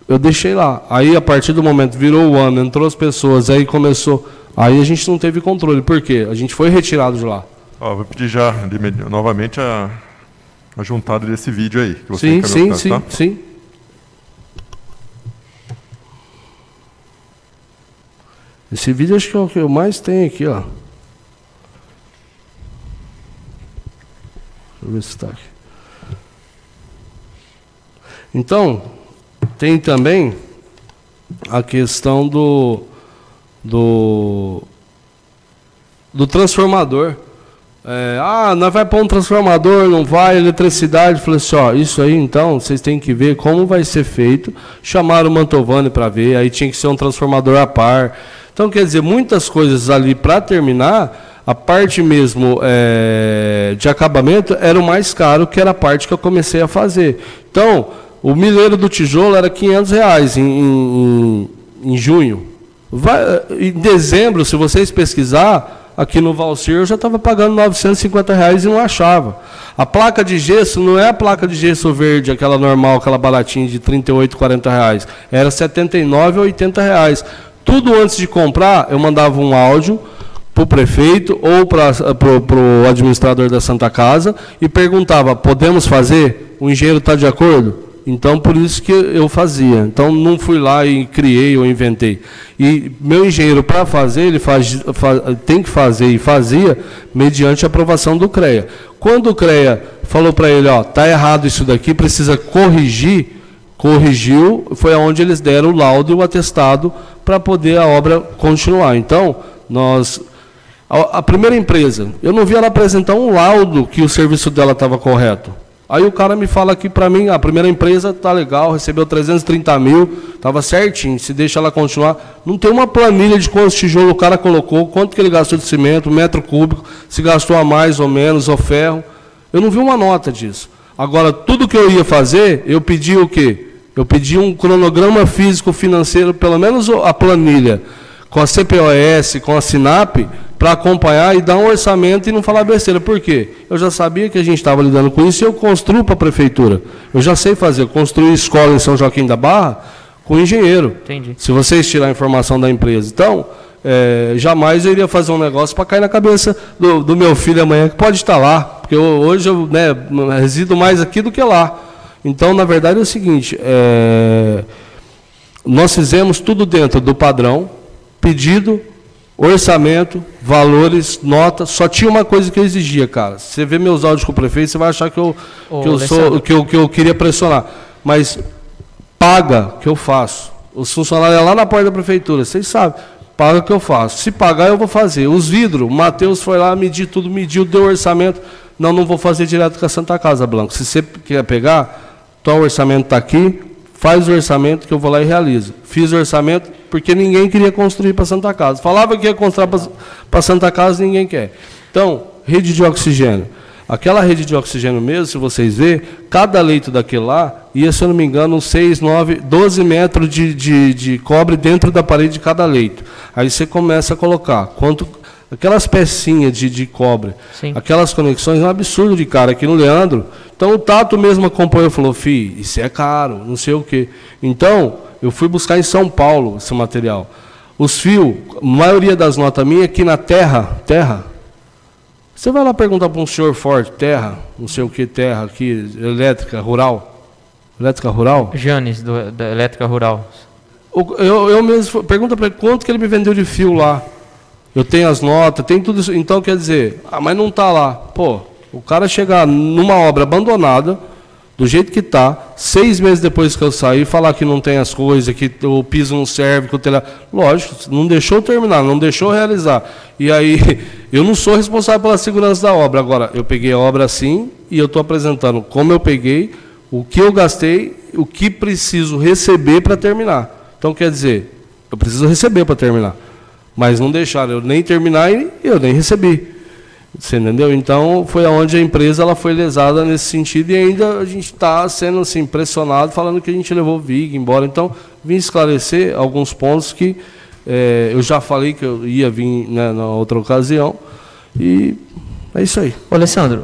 eu deixei lá. Aí a partir do momento, virou o ano, entrou as pessoas, aí começou, aí a gente não teve controle. Por quê? A gente foi retirado de lá. Ó, vou pedir já novamente a juntada desse vídeo aí. Que você Sim. Esse vídeo acho que é o que eu mais tenho aqui, ó. Deixa eu ver se está aqui. Então, tem também a questão do transformador. Nós vai pôr um transformador, não vai, eletricidade. Falei assim, ó, isso aí então, vocês têm que ver como vai ser feito. Chamaram o Mantovani para ver, aí tinha que ser um transformador a par. Então, quer dizer, muitas coisas ali para terminar, a parte mesmo de acabamento era o mais caro, que era a parte que eu comecei a fazer. Então, o milheiro do tijolo era R$500 em junho. Em dezembro, se vocês pesquisar, aqui no Valcir eu já estava pagando R$950 e não achava. A placa de gesso não é a placa de gesso verde, aquela normal, aquela baratinha de R$38, R$40. Era R$79 ou R$80. Tudo antes de comprar, eu mandava um áudio para o prefeito ou para o administrador da Santa Casa e perguntava, podemos fazer? O engenheiro está de acordo? Então, por isso que eu fazia. Então, não fui lá e criei ou inventei. E meu engenheiro, para fazer, ele tem que fazer e fazia mediante a aprovação do CREA. Quando o CREA falou para ele, ó, está errado isso daqui, precisa corrigir, corrigiu, foi aonde eles deram o laudo e o atestado para poder a obra continuar. Então, a primeira empresa, eu não vi ela apresentar um laudo que o serviço dela estava correto. Aí o cara me fala aqui para mim, a primeira empresa tá legal, recebeu 330 mil, estava certinho, se deixa ela continuar. Não tem uma planilha de quantos tijolos o cara colocou, quanto que ele gastou de cimento, metro cúbico, se gastou a mais ou menos, ou ferro. Eu não vi uma nota disso. Agora, tudo que eu ia fazer, eu pedi o quê? Eu pedi um cronograma físico-financeiro, pelo menos a planilha, com a CPOS, com a SINAP, para acompanhar e dar um orçamento e não falar besteira. Por quê? Eu já sabia que a gente estava lidando com isso e eu construo para a prefeitura. Eu já sei fazer. Eu construí escola em São Joaquim da Barra com engenheiro. Entendi. Se vocês tirarem a informação da empresa. Então, jamais eu iria fazer um negócio para cair na cabeça do meu filho amanhã, que pode estar lá. Porque hoje eu resido mais aqui do que lá. Então, na verdade, é o seguinte, nós fizemos tudo dentro do padrão, pedido, orçamento, valores, nota. Só tinha uma coisa que eu exigia, cara. Você vê meus áudios com o prefeito, você vai achar que eu queria pressionar. Mas paga que eu faço. Os funcionários lá na porta da prefeitura, vocês sabem, paga que eu faço. Se pagar, eu vou fazer. Os vidros, o Matheus foi lá, mediu tudo, deu orçamento. Não vou fazer direto com a Santa Casa, Blanco. Se você quer pegar, o orçamento está aqui, faz o orçamento que eu vou lá e realizo. Fiz o orçamento porque ninguém queria construir para Santa Casa. Falava que ia construir para Santa Casa, ninguém quer. Então, rede de oxigênio. Aquela rede de oxigênio mesmo, se vocês verem, cada leito daquele lá ia, se eu não me engano, 6, 9, 12 metros de cobre dentro da parede de cada leito. Aí você começa a colocar aquelas pecinhas de cobre, sim, aquelas conexões, é um absurdo de cara aqui no Leandro. Então o Tato mesmo acompanhou e falou, filho, isso é caro, não sei o quê. Então, eu fui buscar em São Paulo esse material. Os fios, a maioria das notas minhas aqui na terra, você vai lá perguntar para um senhor forte, terra, não sei o que, terra aqui, elétrica rural. Janes, da Elétrica Rural. Eu mesmo, pergunta para ele quanto que ele me vendeu de fio lá. Eu tenho as notas, tem tudo isso. Então, quer dizer, mas não está lá. Pô, o cara chegar numa obra abandonada, do jeito que está, 6 meses depois que eu saí, falar que não tem as coisas, que o piso não serve, que o telhado... Lógico, não deixou terminar, não deixou realizar. E aí, eu não sou responsável pela segurança da obra. Agora, eu peguei a obra assim e eu estou apresentando como eu peguei, o que eu gastei, o que preciso receber para terminar. Então, quer dizer, eu preciso receber para terminar. Mas não deixaram eu nem terminar e eu nem recebi. Você entendeu? Então, foi aonde a empresa ela foi lesada nesse sentido e ainda a gente está sendo assim, pressionado, falando que a gente levou o VIG embora. Então, vim esclarecer alguns pontos que eu já falei que eu ia vir, né, na outra ocasião. E é isso aí. Ô, Alessandro,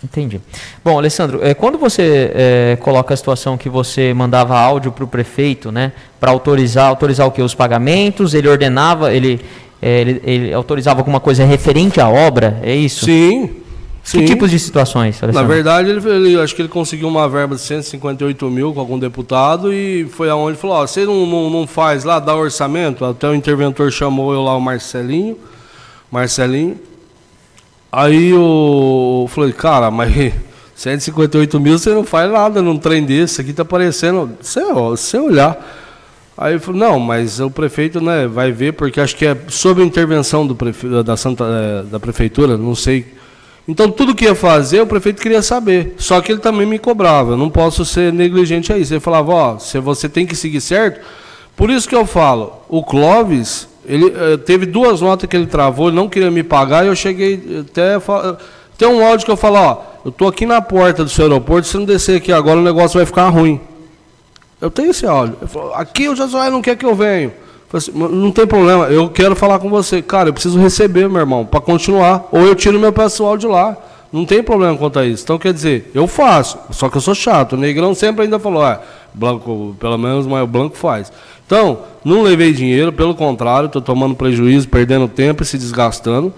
entendi. Bom, Alessandro, quando você coloca a situação que você mandava áudio para o prefeito, né, para autorizar o quê? Os pagamentos, ele ordenava, ele autorizava alguma coisa referente à obra, é isso? Sim. Que tipos de situações, Alessandro? Na verdade, acho que ele conseguiu uma verba de 158 mil com algum deputado e foi aonde ele falou, você não faz lá, dá orçamento? Até o interventor chamou eu lá, o Marcelinho. Aí eu falei, cara, mas 158 mil você não faz nada num trem desse, aqui tá parecendo, você olhar. Aí ele falou, não, mas o prefeito, né, vai ver, porque acho que é sob a intervenção da prefeitura, não sei. Então, tudo que ia fazer, o prefeito queria saber. Só que ele também me cobrava, eu não posso ser negligente a isso. Ele falava, se você tem que seguir certo. Por isso que eu falo, o Clóvis, ele teve 2 notas que ele travou, ele não queria me pagar, e eu cheguei até... Tem um áudio que eu falo, eu estou aqui na porta do seu aeroporto, se não descer aqui agora, o negócio vai ficar ruim. Eu tenho esse áudio. Ele falou, aqui o Josué não quer que eu venha. Eu falei assim, não tem problema, eu quero falar com você. Cara, eu preciso receber, meu irmão, para continuar. Ou eu tiro meu pessoal de lá. Não tem problema quanto a isso. Então, quer dizer, eu faço, só que eu sou chato. O Negrão sempre ainda falou, Blanco, pelo menos, mas o Blanco faz. Então, não levei dinheiro, pelo contrário, estou tomando prejuízo, perdendo tempo e se desgastando.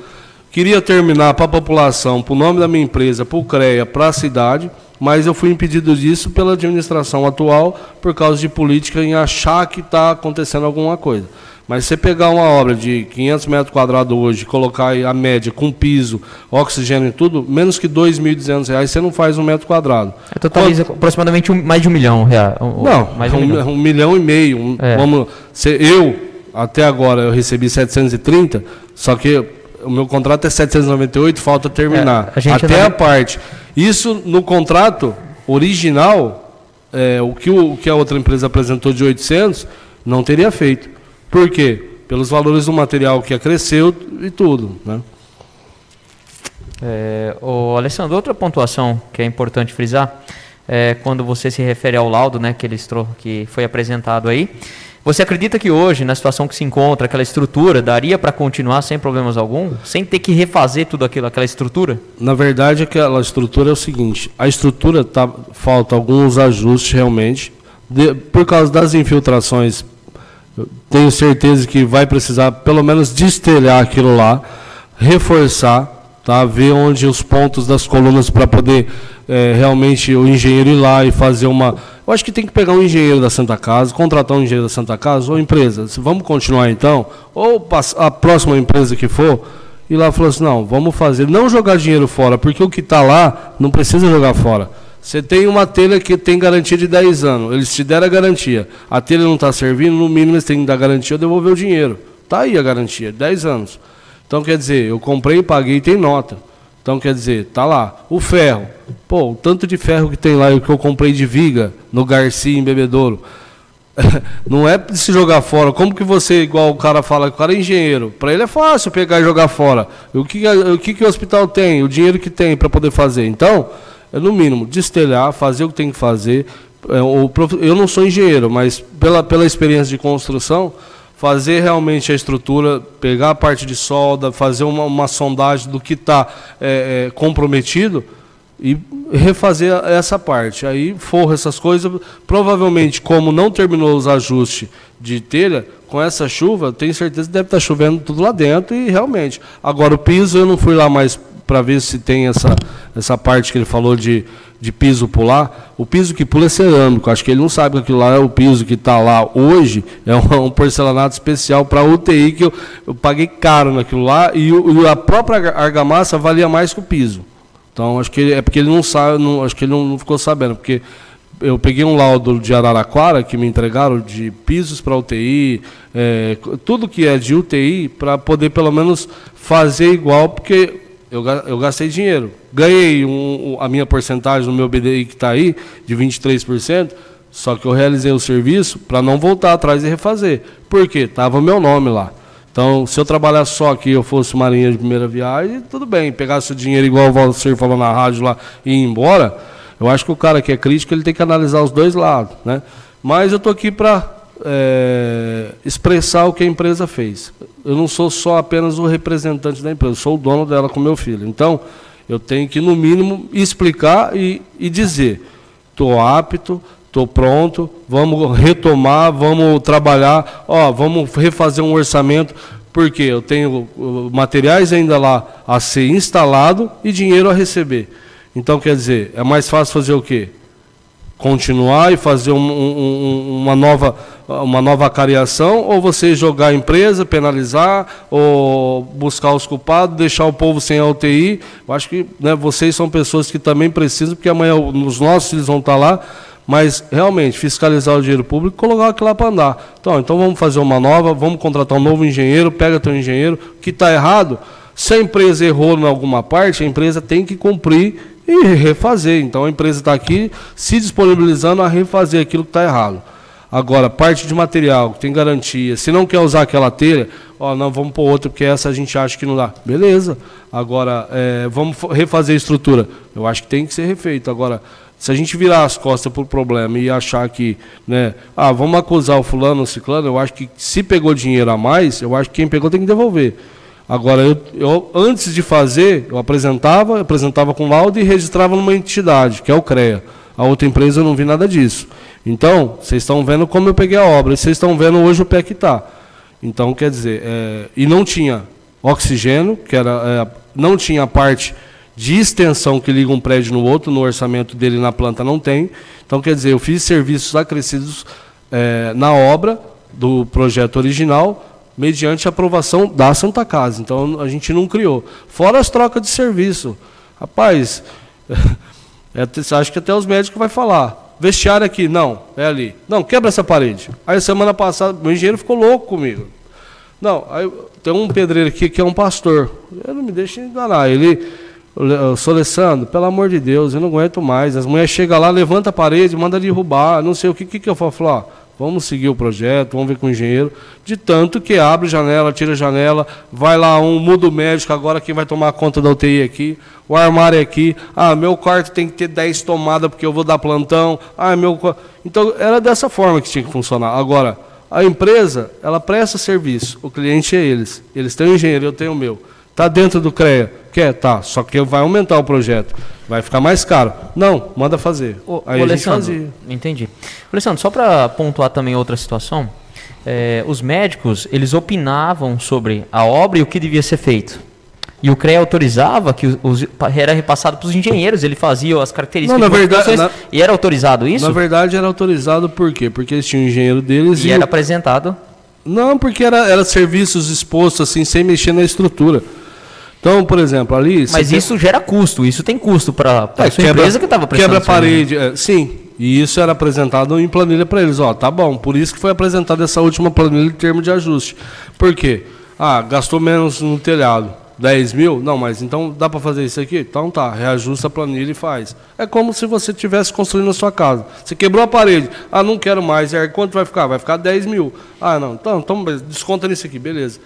Queria terminar para a população, para o nome da minha empresa, para o CREA, para a cidade, mas eu fui impedido disso pela administração atual, por causa de política, em achar que está acontecendo alguma coisa. Mas se você pegar uma obra de 500 metros quadrados hoje, colocar aí a média com piso, oxigênio e tudo, menos que R$ 2.200, você não faz 1 metro quadrado. Totaliza aproximadamente mais de R$1 milhão. Não, mais de 1,5 milhão. Eu, até agora, eu recebi 730, só que o meu contrato é 798, falta terminar. A parte. Isso no contrato original, o que a outra empresa apresentou de 800, não teria feito. Por quê? Pelos valores do material que acresceu e tudo, né? Alessandro, outra pontuação que é importante frisar, quando você se refere ao laudo, né, que foi apresentado aí, você acredita que hoje, na situação que se encontra, aquela estrutura daria para continuar sem problemas algum? Sem ter que refazer tudo aquilo, aquela estrutura? Na verdade, aquela estrutura é o seguinte, a estrutura falta alguns ajustes realmente, por causa das infiltrações. Tenho certeza que vai precisar pelo menos destelhar aquilo lá, reforçar, tá? Ver onde os pontos das colunas para poder realmente o engenheiro ir lá e fazer uma... Eu acho que tem que pegar um engenheiro da Santa Casa, contratar um engenheiro da Santa Casa, ou empresa, vamos continuar então, ou a próxima empresa que for, ir lá e falar assim, não, vamos fazer, não jogar dinheiro fora, porque o que está lá não precisa jogar fora. Você tem uma telha que tem garantia de 10 anos, eles te deram a garantia, a telha não está servindo, no mínimo eles têm que dar garantia ou devolver o dinheiro. Está aí a garantia, 10 anos. Então, quer dizer, eu comprei, paguei, tem nota. Então, quer dizer, está lá. O ferro, o tanto de ferro que tem lá, o que eu comprei de viga, no Garcia, em Bebedouro, não é de se jogar fora. Como que você, igual o cara fala, o cara é engenheiro, para ele é fácil pegar e jogar fora. O que o hospital tem, o dinheiro que tem para poder fazer. Então, no mínimo, destelhar, fazer o que tem que fazer. Eu não sou engenheiro, mas pela experiência de construção, fazer realmente a estrutura, pegar a parte de solda, fazer uma sondagem do que está comprometido e refazer essa parte. Aí forra essas coisas, provavelmente, como não terminou os ajustes de telha, com essa chuva, tenho certeza que deve estar chovendo tudo lá dentro e realmente. Agora, o piso, eu não fui lá mais para ver se tem essa parte que ele falou de piso pular. O piso que pula é cerâmico, acho que ele não sabe que aquilo lá é o piso que está lá hoje, é um porcelanato especial para UTI, que eu paguei caro naquilo lá, e a própria argamassa valia mais que o piso. Então, acho que é porque ele não sabe, acho que ele não ficou sabendo, porque eu peguei um laudo de Araraquara, que me entregaram de pisos para UTI, tudo que é de UTI, para poder pelo menos fazer igual, porque eu gastei dinheiro. Ganhei a minha porcentagem no meu BDI que está aí, de 23%, só que eu realizei o serviço para não voltar atrás e refazer. Por quê? Estava o meu nome lá. Então, se eu trabalhasse só aqui, eu fosse marinha de primeira viagem, tudo bem, pegasse o dinheiro igual o Valcir falou na rádio lá e ir embora. Eu acho que o cara que é crítico, ele tem que analisar os dois lados, né? Mas eu estou aqui para expressar o que a empresa fez. Eu não sou só apenas o representante da empresa, eu sou o dono dela com meu filho. Então, eu tenho que, no mínimo, explicar e dizer, estou apto, estou pronto, vamos retomar, vamos trabalhar, vamos refazer um orçamento, porque eu tenho materiais ainda lá a ser instalado e dinheiro a receber. Então, quer dizer, é mais fácil fazer o quê? Continuar e fazer uma nova cariação, ou você jogar a empresa, penalizar, ou buscar os culpados, deixar o povo sem a UTI. Eu acho que, né, vocês são pessoas que também precisam, porque amanhã os nossos filhos vão estar lá, mas realmente fiscalizar o dinheiro público e colocar aquilo lá para andar. Então vamos fazer uma nova, vamos contratar um novo engenheiro, pega teu engenheiro, que está errado. Se a empresa errou em alguma parte, a empresa tem que cumprir e refazer. Então a empresa está aqui se disponibilizando a refazer aquilo que está errado. Agora, parte de material, que tem garantia, se não quer usar aquela telha, não, vamos pôr outra, porque essa a gente acha que não dá. Beleza. Agora, vamos refazer a estrutura. Eu acho que tem que ser refeito. Agora, se a gente virar as costas para o problema e achar que, né, vamos acusar o fulano, o ciclano, eu acho que se pegou dinheiro a mais, eu acho que quem pegou tem que devolver. Agora, eu antes de fazer, eu apresentava com laudo e registrava numa entidade, que é o CREA. A outra empresa eu não vi nada disso. Então, vocês estão vendo como eu peguei a obra, e vocês estão vendo hoje o pé que está. Então, quer dizer, e não tinha oxigênio, não tinha a parte de extensão que liga um prédio no outro, no orçamento dele na planta não tem. Então, quer dizer, eu fiz serviços acrescidos na obra do projeto original, mediante a aprovação da Santa Casa. Então, a gente não criou. Fora as trocas de serviço. Rapaz, acho que até os médicos vão falar. Vestiário aqui, não, é ali. Não, quebra essa parede. Aí, semana passada, meu engenheiro ficou louco comigo. Não, aí tem um pedreiro aqui que é um pastor. Ele não me deixa enganar. Eu sou Alessandro, pelo amor de Deus, eu não aguento mais. As mulheres chegam lá, levanta a parede, manda derrubar, não sei o que eu falo. Vamos seguir o projeto, vamos ver com o engenheiro. De tanto que abre janela, tira janela, vai lá muda o médico, agora quem vai tomar conta da UTI aqui, o armário é aqui, meu quarto tem que ter 10 tomadas porque eu vou dar plantão, Então, era dessa forma que tinha que funcionar. Agora, a empresa, ela presta serviço, o cliente é eles. Eles têm o engenheiro, eu tenho o meu. Está dentro do CREA? Quer? Tá, só que vai aumentar o projeto. Vai ficar mais caro. Não, manda fazer. Aí a gente fazia. Entendi. Alessandro, só para pontuar também outra situação, os médicos, eles opinavam sobre a obra e o que devia ser feito. E o CREA autorizava que era repassado para os engenheiros, ele fazia as características. Não, na verdade, e era autorizado isso? Na verdade, era autorizado por quê? Porque eles tinham o engenheiro deles e era apresentado? Não, porque era serviços expostos assim, sem mexer na estrutura. Então, por exemplo, ali... Mas isso gera custo, isso tem custo para a sua empresa que estava prestando. Quebra a parede, sim. E isso era apresentado em planilha para eles. Tá bom, por isso que foi apresentada essa última planilha em termo de ajuste. Por quê? Gastou menos no telhado, 10 mil? Não, mas então dá para fazer isso aqui? Então tá, reajusta a planilha e faz. É como se você estivesse construindo a sua casa. Você quebrou a parede. Não quero mais. Quanto vai ficar? Vai ficar 10 mil. Não, então desconta nisso aqui, beleza.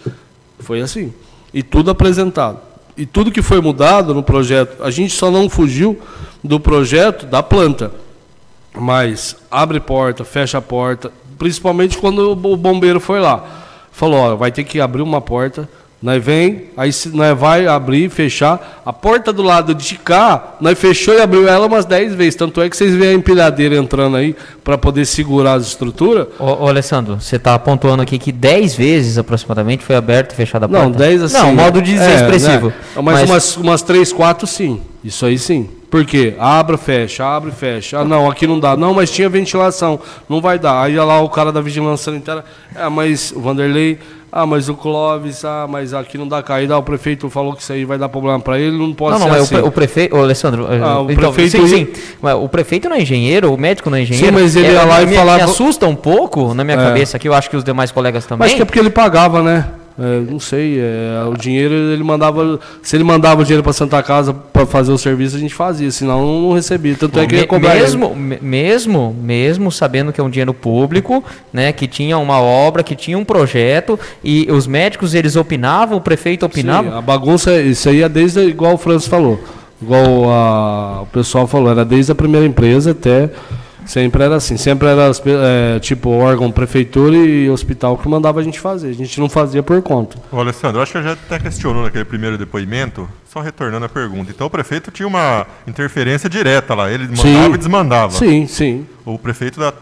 Foi assim. E tudo apresentado. E tudo que foi mudado no projeto, a gente só não fugiu do projeto da planta. Mas abre porta, fecha a porta, principalmente quando o bombeiro foi lá. Falou, vai ter que abrir uma porta, nós vem, aí nós vai abrir, fechar. A porta do lado de cá, nós fechou e abriu ela umas 10 vezes. Tanto é que vocês veem a empilhadeira entrando aí para poder segurar as estruturas. Ô Alessandro, você está pontuando aqui que 10 vezes aproximadamente foi aberto e fechada a porta? Não, 10 assim. Não, modo de dizer expressivo. Né? Mas umas 3, 4 sim. Isso aí sim. Por quê? Abre, fecha. Ah, não, aqui não dá. Não, mas tinha ventilação. Não vai dar. Aí ia lá o cara da vigilância sanitária. Mas o Vanderlei... mas o Clóvis, mas aqui não dá caída. O prefeito falou que isso aí vai dar problema para ele, não pode ser assim. O prefeito, Alessandro, o prefeito... Sim. O prefeito não é engenheiro, o médico não é engenheiro. Sim, mas ele ia lá e falava... Me assusta um pouco na minha cabeça aqui, eu acho que os demais colegas também. Mas que é porque ele pagava, né? Não sei, o dinheiro ele mandava... Se ele mandava o dinheiro para Santa Casa para fazer o serviço, a gente fazia, senão não recebia. Tanto é que ia cobrar mesmo sabendo que é um dinheiro público, né, que tinha uma obra, que tinha um projeto, e os médicos, eles opinavam, o prefeito opinava... Sim, a bagunça, isso aí é desde, igual o Francis falou, igual o pessoal falou, era desde a primeira empresa até... Sempre era assim, sempre era tipo órgão, prefeitura e hospital que mandava a gente fazer, a gente não fazia por conta. Ô Alessandro, eu acho que eu já até questionou naquele primeiro depoimento, só retornando a pergunta. Então o prefeito tinha uma interferência direta lá, ele mandava e desmandava. Sim. O prefeito da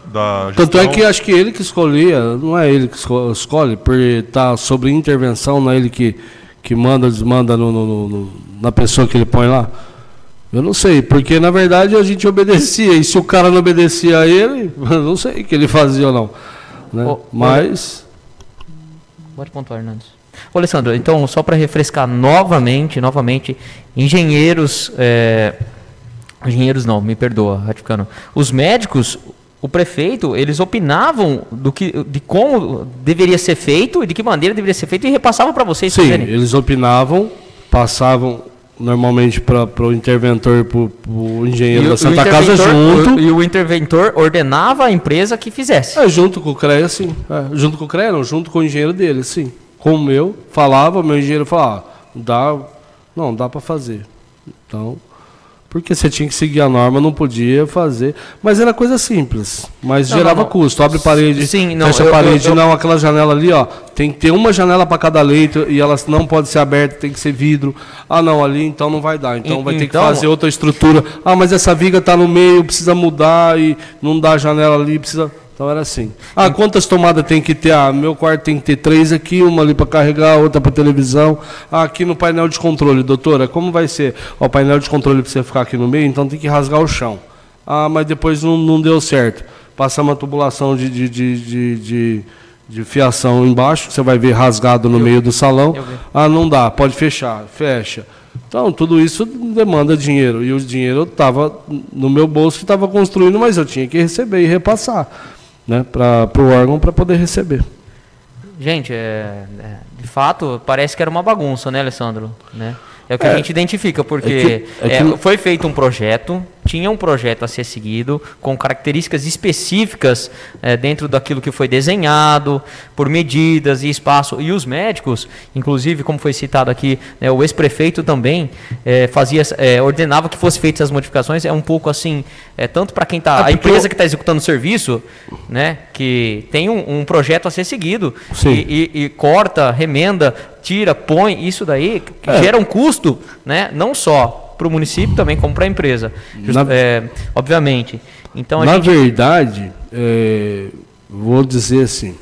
gestão... Tanto é que acho que ele que escolhia, não é ele que escolhe, porque está sobre intervenção, não é ele que manda, desmanda na pessoa que ele põe lá. Eu não sei, porque na verdade a gente obedecia, e se o cara não obedecia a ele, eu não sei o que ele fazia ou não. Né? Mas... Pode pontuar, Hernandes. Ô, Alessandro, então, só para refrescar novamente, engenheiros... engenheiros não, me perdoa, ratificando. Os médicos, o prefeito, eles opinavam de como deveria ser feito e de que maneira deveria ser feito e repassavam para vocês. Sim, eles opinavam, passavam... Normalmente para o interventor e para o engenheiro da Santa Casa junto. E o interventor ordenava a empresa que fizesse. Junto com o CREA, sim. Junto com o CREA, não, junto com o engenheiro dele, sim. Com o meu engenheiro falava, não dá para fazer. Então, porque você tinha que seguir a norma, não podia fazer. Mas era coisa simples, mas gerava custo. Abre parede, fecha parede, aquela janela ali, tem que ter uma janela para cada leito e elas não pode ser aberta, tem que ser vidro. Não, ali então não vai dar. Então vai ter que fazer outra estrutura. Mas essa viga está no meio, precisa mudar e não dá janela ali, precisa... Então era assim. Quantas tomadas tem que ter? Meu quarto tem que ter 3 aqui, uma ali para carregar, outra para televisão. Aqui no painel de controle, doutora, como vai ser? O painel de controle precisa ficar aqui no meio, então tem que rasgar o chão. Mas depois não deu certo. Passar uma tubulação de fiação embaixo, você vai ver rasgado no meio do salão. Não dá, pode fechar, fecha. Então, tudo isso demanda dinheiro. E o dinheiro estava no meu bolso que estava construindo, mas eu tinha que receber e repassar, né, para o órgão para poder receber. Gente, de fato, parece que era uma bagunça, né, Alessandro? Né? É o que a gente identifica, porque foi feito um projeto, tinha um projeto a ser seguido, com características específicas dentro daquilo que foi desenhado, por medidas e espaço. E os médicos, inclusive, como foi citado aqui, o ex-prefeito também ordenava que fossem feitas as modificações. É um pouco assim, tanto para quem está... A empresa que está executando o serviço, né, que tem um projeto a ser seguido, e corta, remenda, tira, põe, isso daí gera um custo, né, não só para o município também, como para a empresa, obviamente. Então, na verdade, vou dizer assim,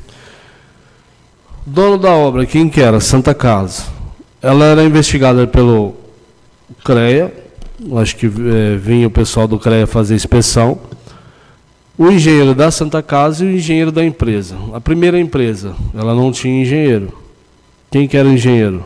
dono da obra, quem que era? Santa Casa. Ela era investigada pelo CREA, acho que vinha o pessoal do CREA fazer inspeção, o engenheiro da Santa Casa e o engenheiro da empresa. A primeira empresa, ela não tinha engenheiro. Quem que era o engenheiro?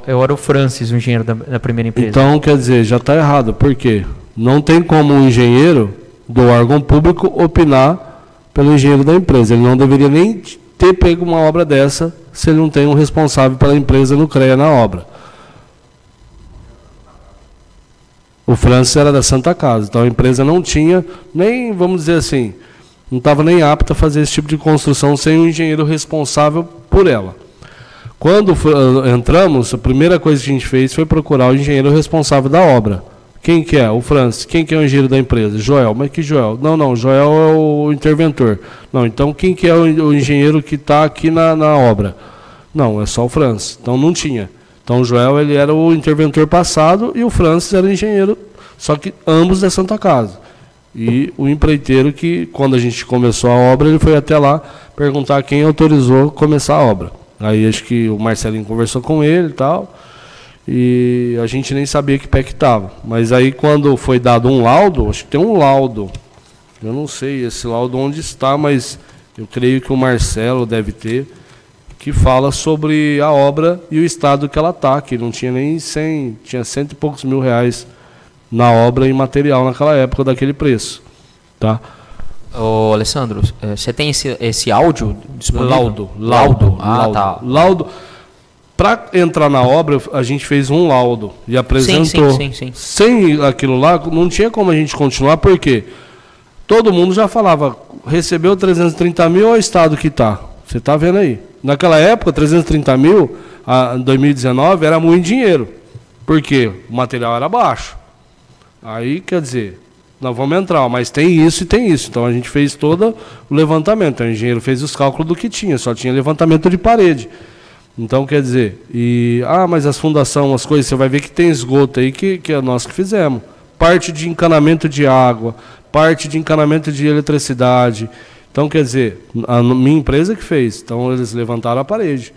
Eu era o Francis, o engenheiro da primeira empresa. Então, quer dizer, já está errado. Por quê? Não tem como um engenheiro do órgão público opinar pelo engenheiro da empresa. Ele não deveria nem ter pego uma obra dessa se ele não tem um responsável pela empresa no CREA na obra. O Francis era da Santa Casa, então a empresa não tinha nem, vamos dizer assim, não estava nem apta a fazer esse tipo de construção sem um engenheiro responsável por ela. Quando entramos, a primeira coisa que a gente fez foi procurar o engenheiro responsável da obra. Quem que é? O Francis. Quem que é o engenheiro da empresa? Joel. Mas que Joel? Não, Joel é o interventor. Não, então quem que é o engenheiro que está aqui na obra? Não, é só o Francis. Então não tinha. Então o Joel ele era o interventor passado e o Francis era o engenheiro, só que ambos da Santa Casa. E o empreiteiro que, quando a gente começou a obra, ele foi até lá perguntar quem autorizou começar a obra. Aí acho que o Marcelinho conversou com ele e tal, e a gente nem sabia que pé que estava. Mas aí quando foi dado um laudo, acho que tem um laudo, eu não sei esse laudo onde está, mas eu creio que o Marcelo deve ter, que fala sobre a obra e o estado que ela está, que não tinha nem 100, tinha 100 e poucos mil reais na obra e material naquela época daquele preço, tá? Ô, Alessandro, você tem esse áudio disponível? Laudo. Tá. Laudo. Para entrar na obra, a gente fez um laudo e apresentou. Sim. Sem aquilo lá, não tinha como a gente continuar, porque todo mundo já falava, recebeu 330 mil, olha o estado que está. Você está vendo aí. Naquela época, 330 mil, em 2019, era muito dinheiro. Porque o material era baixo. Aí, quer dizer, nós vamos entrar, mas tem isso e tem isso. Então a gente fez todo o levantamento. O engenheiro fez os cálculos do que tinha, só tinha levantamento de parede. Então, quer dizer, mas as fundações, as coisas, você vai ver que tem esgoto aí que é nós que fizemos. Parte de encanamento de água, parte de encanamento de eletricidade. Então, quer dizer, a minha empresa que fez. Então, eles levantaram a parede.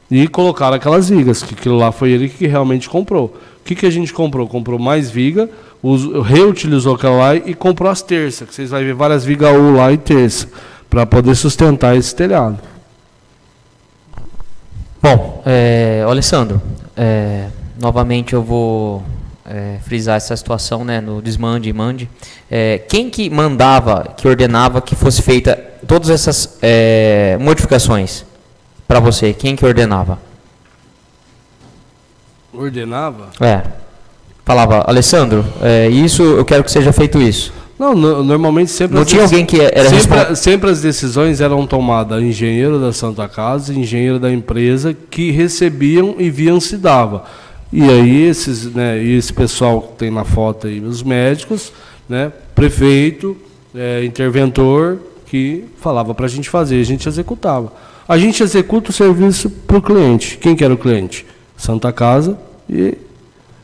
E colocaram aquelas vigas, que aquilo lá foi ele que realmente comprou. O que a gente comprou? Comprou mais viga, reutilizou aquela lá e comprou as terças, que vocês vão ver várias vigas U lá e terça, para poder sustentar esse telhado. Bom, Alessandro, novamente eu vou frisar essa situação, né, no desmande e mande. Quem que mandava, que ordenava que fosse feita todas essas modificações para você? Quem que ordenava? Ordenava? Falava, Alessandro, isso, eu quero que seja feito isso. Não, normalmente sempre... Não tinha alguém que era sempre as decisões eram tomadas engenheiro da Santa Casa, engenheiro da empresa, que recebiam e viam se dava. E aí esse pessoal que tem na foto aí, os médicos, né, prefeito, interventor, que falava para a gente fazer, a gente executava. A gente executa o serviço para o cliente. Quem que era o cliente? Santa Casa e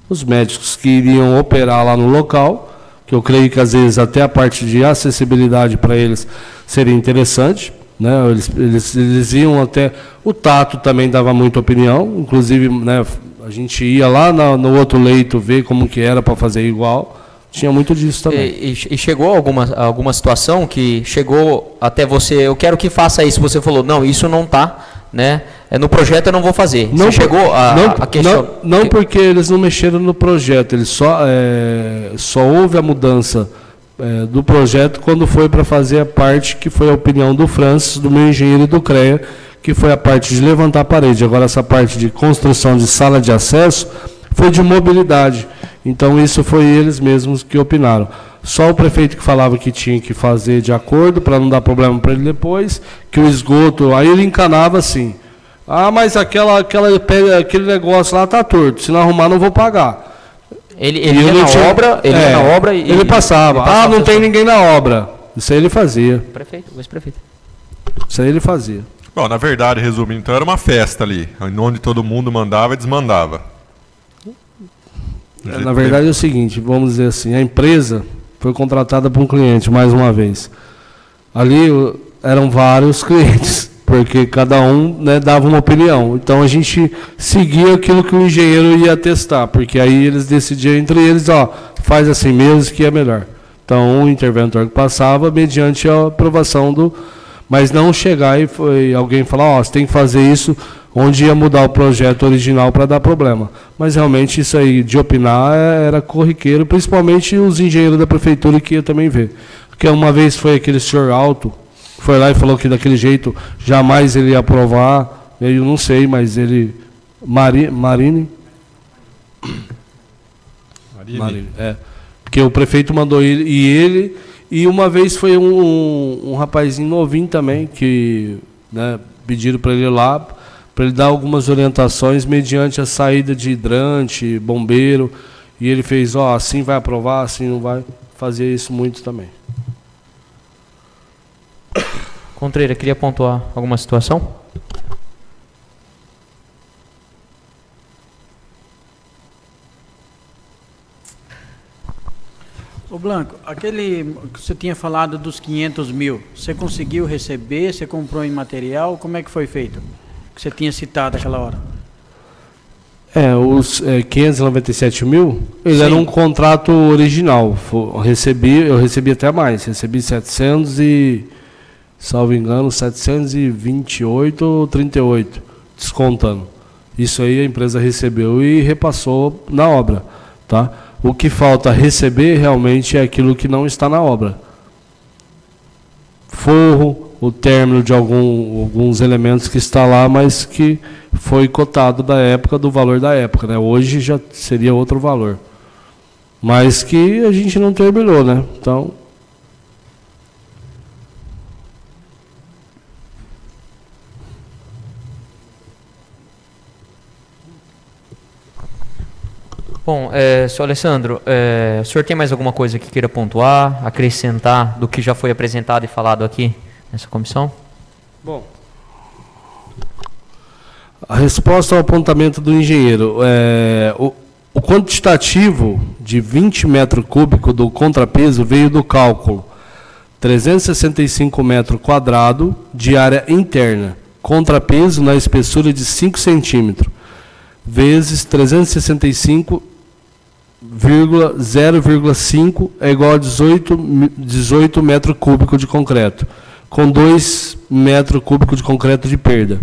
os médicos que iriam operar lá no local, que eu creio que às vezes até a parte de acessibilidade para eles seria interessante, né? Eles iam até... O Tato também dava muita opinião, inclusive, né, a gente ia lá no outro leito ver como que era para fazer igual. Tinha muito disso também. E chegou alguma situação que chegou até você, eu quero que faça isso, você falou, não, isso não está, né? No projeto eu não vou fazer. Não, você chegou a questão... Não porque eles não mexeram no projeto, eles só houve a mudança do projeto quando foi para fazer a parte que foi a opinião do Francis, do meu engenheiro e do CREA, que foi a parte de levantar a parede. Agora essa parte de construção de sala de acesso foi de mobilidade. Então isso foi eles mesmos que opinaram. Só o prefeito que falava que tinha que fazer de acordo, para não dar problema para ele depois, que o esgoto, aí ele encanava assim, mas aquele negócio lá está torto, se não arrumar não vou pagar. Ele ia na obra e... Ele passava, não tem ninguém na obra. Isso aí ele fazia. Vice-prefeito. Isso aí ele fazia. Bom, na verdade, resumindo, então era uma festa ali, onde todo mundo mandava e desmandava. Na verdade é o seguinte, vamos dizer assim, a empresa foi contratada por um cliente, mais uma vez. Ali eram vários clientes, porque cada um, né, dava uma opinião. Então a gente seguia aquilo que o engenheiro ia testar, porque aí eles decidiam entre eles, faz assim mesmo que é melhor. Então o interventor que passava mediante a aprovação do... Mas não chegar e alguém falar, você tem que fazer isso, onde ia mudar o projeto original para dar problema. Mas realmente isso aí de opinar era corriqueiro, principalmente os engenheiros da prefeitura que ia também ver. Porque uma vez foi aquele senhor Alto, foi lá e falou que daquele jeito jamais ele ia aprovar, eu não sei, mas ele... Marini, porque o prefeito mandou ele... E uma vez foi um rapazinho novinho também, que, né, pediram para ele ir lá, para ele dar algumas orientações mediante a saída de hidrante, bombeiro, e ele fez, assim vai aprovar, assim não vai, fazer isso muito também. Contreira, queria pontuar alguma situação? Ô Blanco, aquele que você tinha falado dos 500 mil, você conseguiu receber, você comprou em material, como é que foi feito? que você tinha citado naquela hora? Os 597 mil, ele era um contrato original. Eu recebi até mais, recebi 700 e, salvo engano, 728 ou 38, descontando. Isso aí a empresa recebeu e repassou na obra, tá? O que falta receber realmente é aquilo que não está na obra. Forro, o término de alguns elementos que está lá, mas que foi cotado da época, do valor da época, né? Hoje já seria outro valor. Mas que a gente não terminou, né? Então... Bom, senhor Alessandro, o senhor tem mais alguma coisa que queira pontuar, acrescentar do que já foi apresentado e falado aqui nessa comissão? Bom, a resposta ao apontamento do engenheiro. O quantitativo de 20 metros cúbicos do contrapeso veio do cálculo 365 metros quadrados de área interna, contrapeso na espessura de 5 centímetros, vezes 365,0,5 é igual a 18 metros cúbicos de concreto, com 2 metros cúbicos de concreto de perda,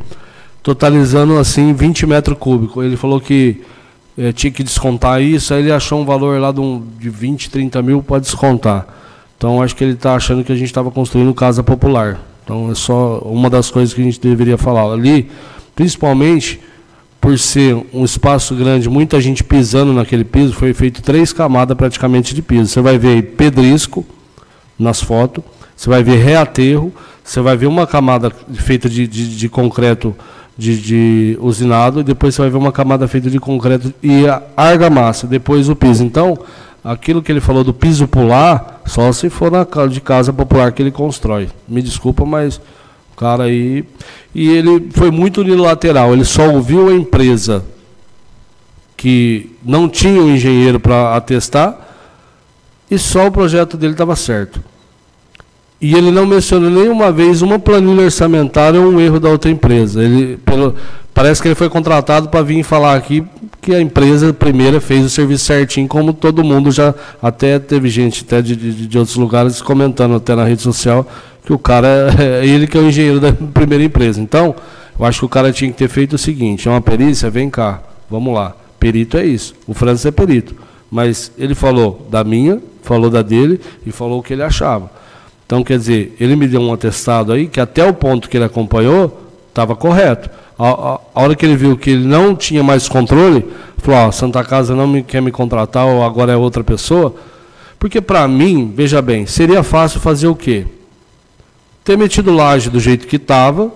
totalizando assim 20 metros cúbicos. Ele falou que tinha que descontar isso, aí ele achou um valor lá de 20, 30 mil para descontar. Então acho que ele está achando que a gente estava construindo casa popular. Então é só uma das coisas que a gente deveria falar. Ali, principalmente, por ser um espaço grande, muita gente pisando naquele piso, foi feito 3 camadas praticamente de piso. Você vai ver aí pedrisco nas fotos, você vai ver reaterro, você vai ver uma camada feita de concreto de usinado, e depois você vai ver uma camada feita de concreto e argamassa, depois o piso. Então, aquilo que ele falou do piso pular, só se for na de casa popular que ele constrói. Me desculpa, mas o cara aí... E ele foi muito unilateral, ele só ouviu a empresa que não tinha um engenheiro para atestar e só o projeto dele estava certo. E ele não mencionou nenhuma vez uma planilha orçamentária ou um erro da outra empresa. Parece que ele foi contratado para vir falar aqui que a empresa primeira fez o serviço certinho, como todo mundo já... Até teve gente até de outros lugares comentando até na rede social que o cara é ele que é o engenheiro da primeira empresa. Então, eu acho que o cara tinha que ter feito o seguinte: é uma perícia, vem cá, vamos lá. Perito é isso, o Francis é perito. Mas ele falou da minha, falou da dele e falou o que ele achava. Então, quer dizer, ele me deu um atestado aí que até o ponto que ele acompanhou estava correto. A hora que ele viu que ele não tinha mais controle, falou: Santa Casa não quer me contratar, ou agora é outra pessoa. Porque para mim, veja bem, seria fácil fazer o quê? Ter metido laje do jeito que estava,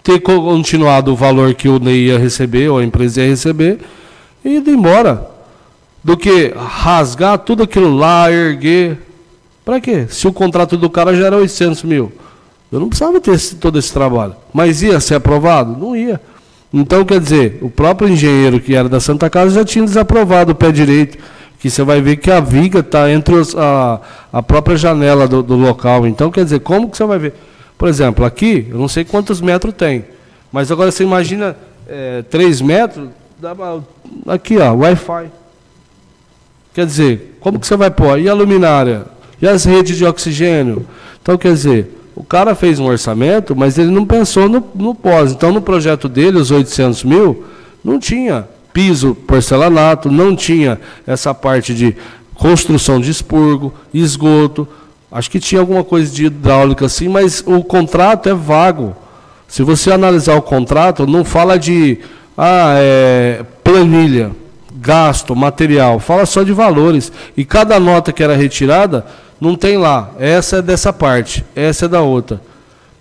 ter continuado o valor que o NEI ia receber, ou a empresa ia receber, e ir embora. Do que rasgar tudo aquilo lá, erguer. Para quê? Se o contrato do cara já era 800 mil. Eu não precisava ter todo esse trabalho. Mas ia ser aprovado? Não ia. Então, quer dizer, o próprio engenheiro que era da Santa Casa já tinha desaprovado o pé direito, que você vai ver que a viga está entre a própria janela do local. Então, quer dizer, como que você vai ver? Por exemplo, aqui, eu não sei quantos metros tem, mas agora você imagina 3 metros, aqui, ó, Wi-Fi. Quer dizer, como que você vai pôr? E a luminária? E as redes de oxigênio? Então, quer dizer, o cara fez um orçamento, mas ele não pensou no pós. Então, no projeto dele, os 800 mil, não tinha piso, porcelanato, não tinha essa parte de construção de expurgo, esgoto. Acho que tinha alguma coisa de hidráulica assim, mas o contrato é vago. Se você analisar o contrato, não fala de planilha, gasto, material, fala só de valores. E cada nota que era retirada, não tem lá, essa é dessa parte, essa é da outra.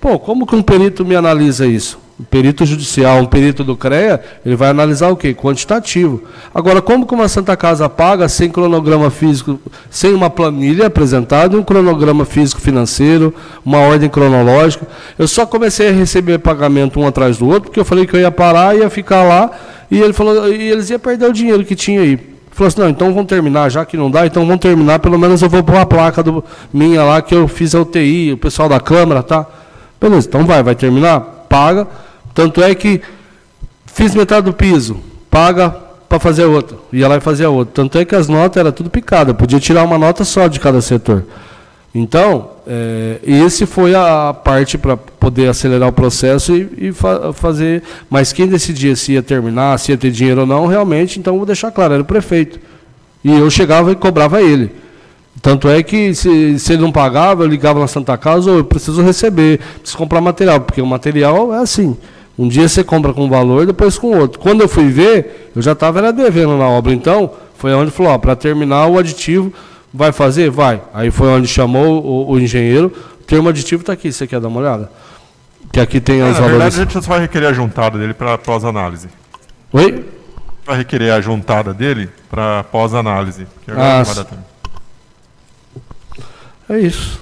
Pô, como que um perito me analisa isso? Um perito judicial, um perito do CREA, ele vai analisar o quê? Quantitativo. Agora, como que uma Santa Casa paga sem cronograma físico, sem uma planilha apresentada, um cronograma físico financeiro, uma ordem cronológica? Eu só comecei a receber pagamento um atrás do outro, porque eu falei que eu ia parar, ia ficar lá, e ele falou, e eles iam perder o dinheiro que tinha aí. Falou assim: não, então vamos terminar, já que não dá, então vamos terminar, pelo menos eu vou pôr a placa minha lá, que eu fiz a UTI, o pessoal da Câmara, tá? Beleza, então vai terminar, paga. Tanto é que fiz metade do piso, paga para fazer outra. Ia lá e fazia outra. Tanto é que as notas eram tudo picadas, podia tirar uma nota só de cada setor. Então, esse foi a parte para poder acelerar o processo e fazer. Mas quem decidia se ia terminar, se ia ter dinheiro ou não, realmente, então vou deixar claro, era o prefeito. E eu chegava e cobrava ele. Tanto é que, se ele não pagava, eu ligava na Santa Casa, eu preciso receber, preciso comprar material, porque o material é assim. Um dia você compra com um valor, depois com outro. Quando eu fui ver, eu já estava devendo na obra. Então, foi onde falou, para terminar o aditivo, vai fazer? Vai. Aí foi onde chamou o engenheiro, o termo aditivo está aqui, você quer dar uma olhada? Que aqui tem os valores. Na verdade, a gente só vai requerer a juntada dele para pós-análise. Oi? Vai requerer a juntada dele para pós-análise. Agora não vai dar tempo. É isso.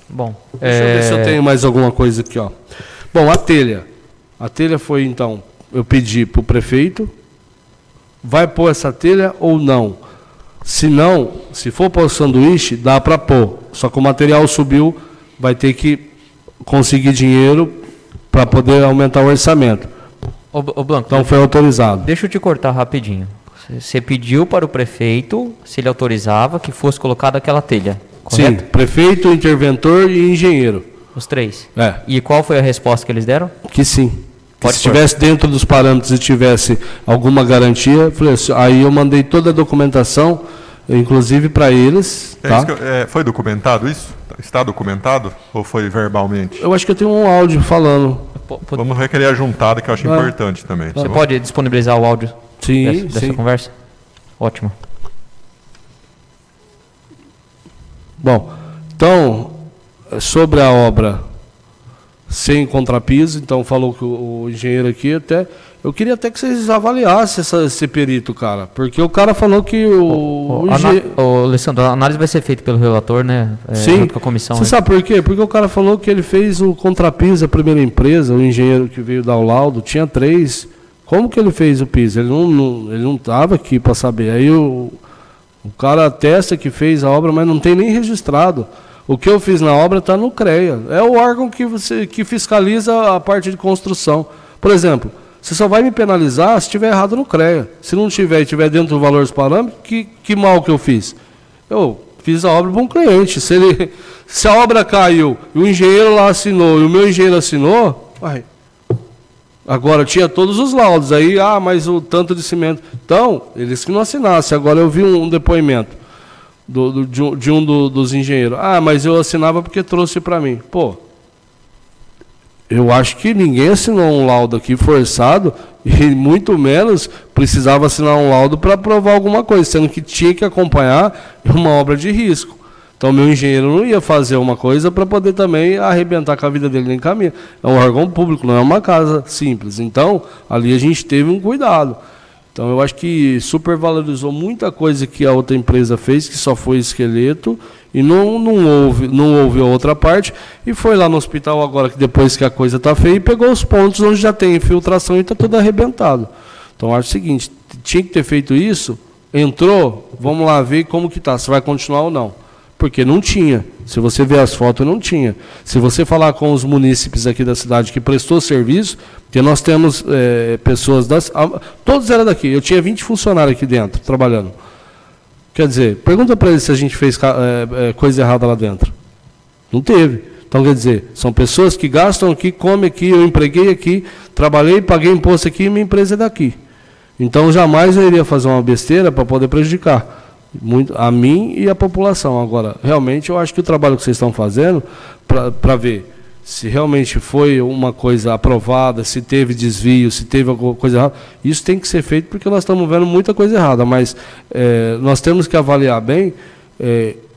Bom, deixa eu ver se eu tenho mais alguma coisa aqui, ó. Bom, a telha. A telha foi, então, eu pedi para o prefeito, vai pôr essa telha ou não? Se não, se for pôr o sanduíche, dá para pôr. Só que o material subiu, vai ter que conseguir dinheiro para poder aumentar o orçamento. Ô Blanco, então foi autorizado. Deixa eu te cortar rapidinho. Você pediu para o prefeito, se ele autorizava, que fosse colocada aquela telha, correto? Sim, prefeito, interventor e engenheiro. Os três? É. E qual foi a resposta que eles deram? Que sim. Que se estivesse dentro dos parâmetros e tivesse alguma garantia, aí eu mandei toda a documentação, inclusive para eles. Tá? Foi documentado isso? Está documentado? Ou foi verbalmente? Eu acho que eu tenho um áudio falando. Vamos requerer a juntada, que eu acho importante também. Você pode disponibilizar o áudio dessa conversa? Ótimo. Bom, então, sobre a obra sem contrapiso, então falou que o engenheiro aqui até... Eu queria até que vocês avaliassem esse perito, cara, porque o cara falou que Alessandro, a análise vai ser feita pelo relator, né? Sim. Junto com a comissão. Você sabe por quê? Porque o cara falou que ele fez o contrapiso, a primeira empresa, o engenheiro que veio dar o laudo, tinha 3. Como que ele fez o piso? Ele não estava aqui para saber. Aí o cara atesta que fez a obra, mas não tem nem registrado. O que eu fiz na obra está no CREA. É o órgão que fiscaliza a parte de construção. Por exemplo, você só vai me penalizar se estiver errado no CREA. Se não tiver e estiver dentro do valor dos parâmetros, que mal que eu fiz? Eu fiz a obra para um cliente. Se a obra caiu e o engenheiro lá assinou e o meu engenheiro assinou, agora tinha todos os laudos. Aí, mas o tanto de cimento. Então, eles que não assinassem. Agora eu vi um depoimento de um dos engenheiros. Mas eu assinava porque trouxe para mim. Pô, eu acho que ninguém assinou um laudo aqui forçado e muito menos precisava assinar um laudo para provar alguma coisa, sendo que tinha que acompanhar uma obra de risco. Então, meu engenheiro não ia fazer uma coisa para poder também arrebentar com a vida dele nem caminho. É um órgão público, não é uma casa simples. Então, ali a gente teve um cuidado. Então, eu acho que supervalorizou muita coisa que a outra empresa fez, que só foi esqueleto, e não houve a outra parte, e foi lá no hospital agora, que depois que a coisa está feia, e pegou os pontos onde já tem infiltração e está tudo arrebentado. Então, eu acho o seguinte, tinha que ter feito isso, entrou, vamos lá ver como que está, se vai continuar ou não. Porque não tinha. Se você ver as fotos, não tinha. Se você falar com os munícipes aqui da cidade que prestou serviço, porque nós temos pessoas todos eram daqui. Eu tinha 20 funcionários aqui dentro, trabalhando. Quer dizer, pergunta para eles se a gente fez coisa errada lá dentro. Não teve. Então, quer dizer, são pessoas que gastam aqui, comem aqui, eu empreguei aqui, trabalhei, paguei imposto aqui e minha empresa é daqui. Então, jamais eu iria fazer uma besteira para poder prejudicar muito a mim e a população. Agora, realmente, eu acho que o trabalho que vocês estão fazendo, para ver se realmente foi uma coisa aprovada, se teve desvio, se teve alguma coisa errada, isso tem que ser feito porque nós estamos vendo muita coisa errada, mas nós temos que avaliar bem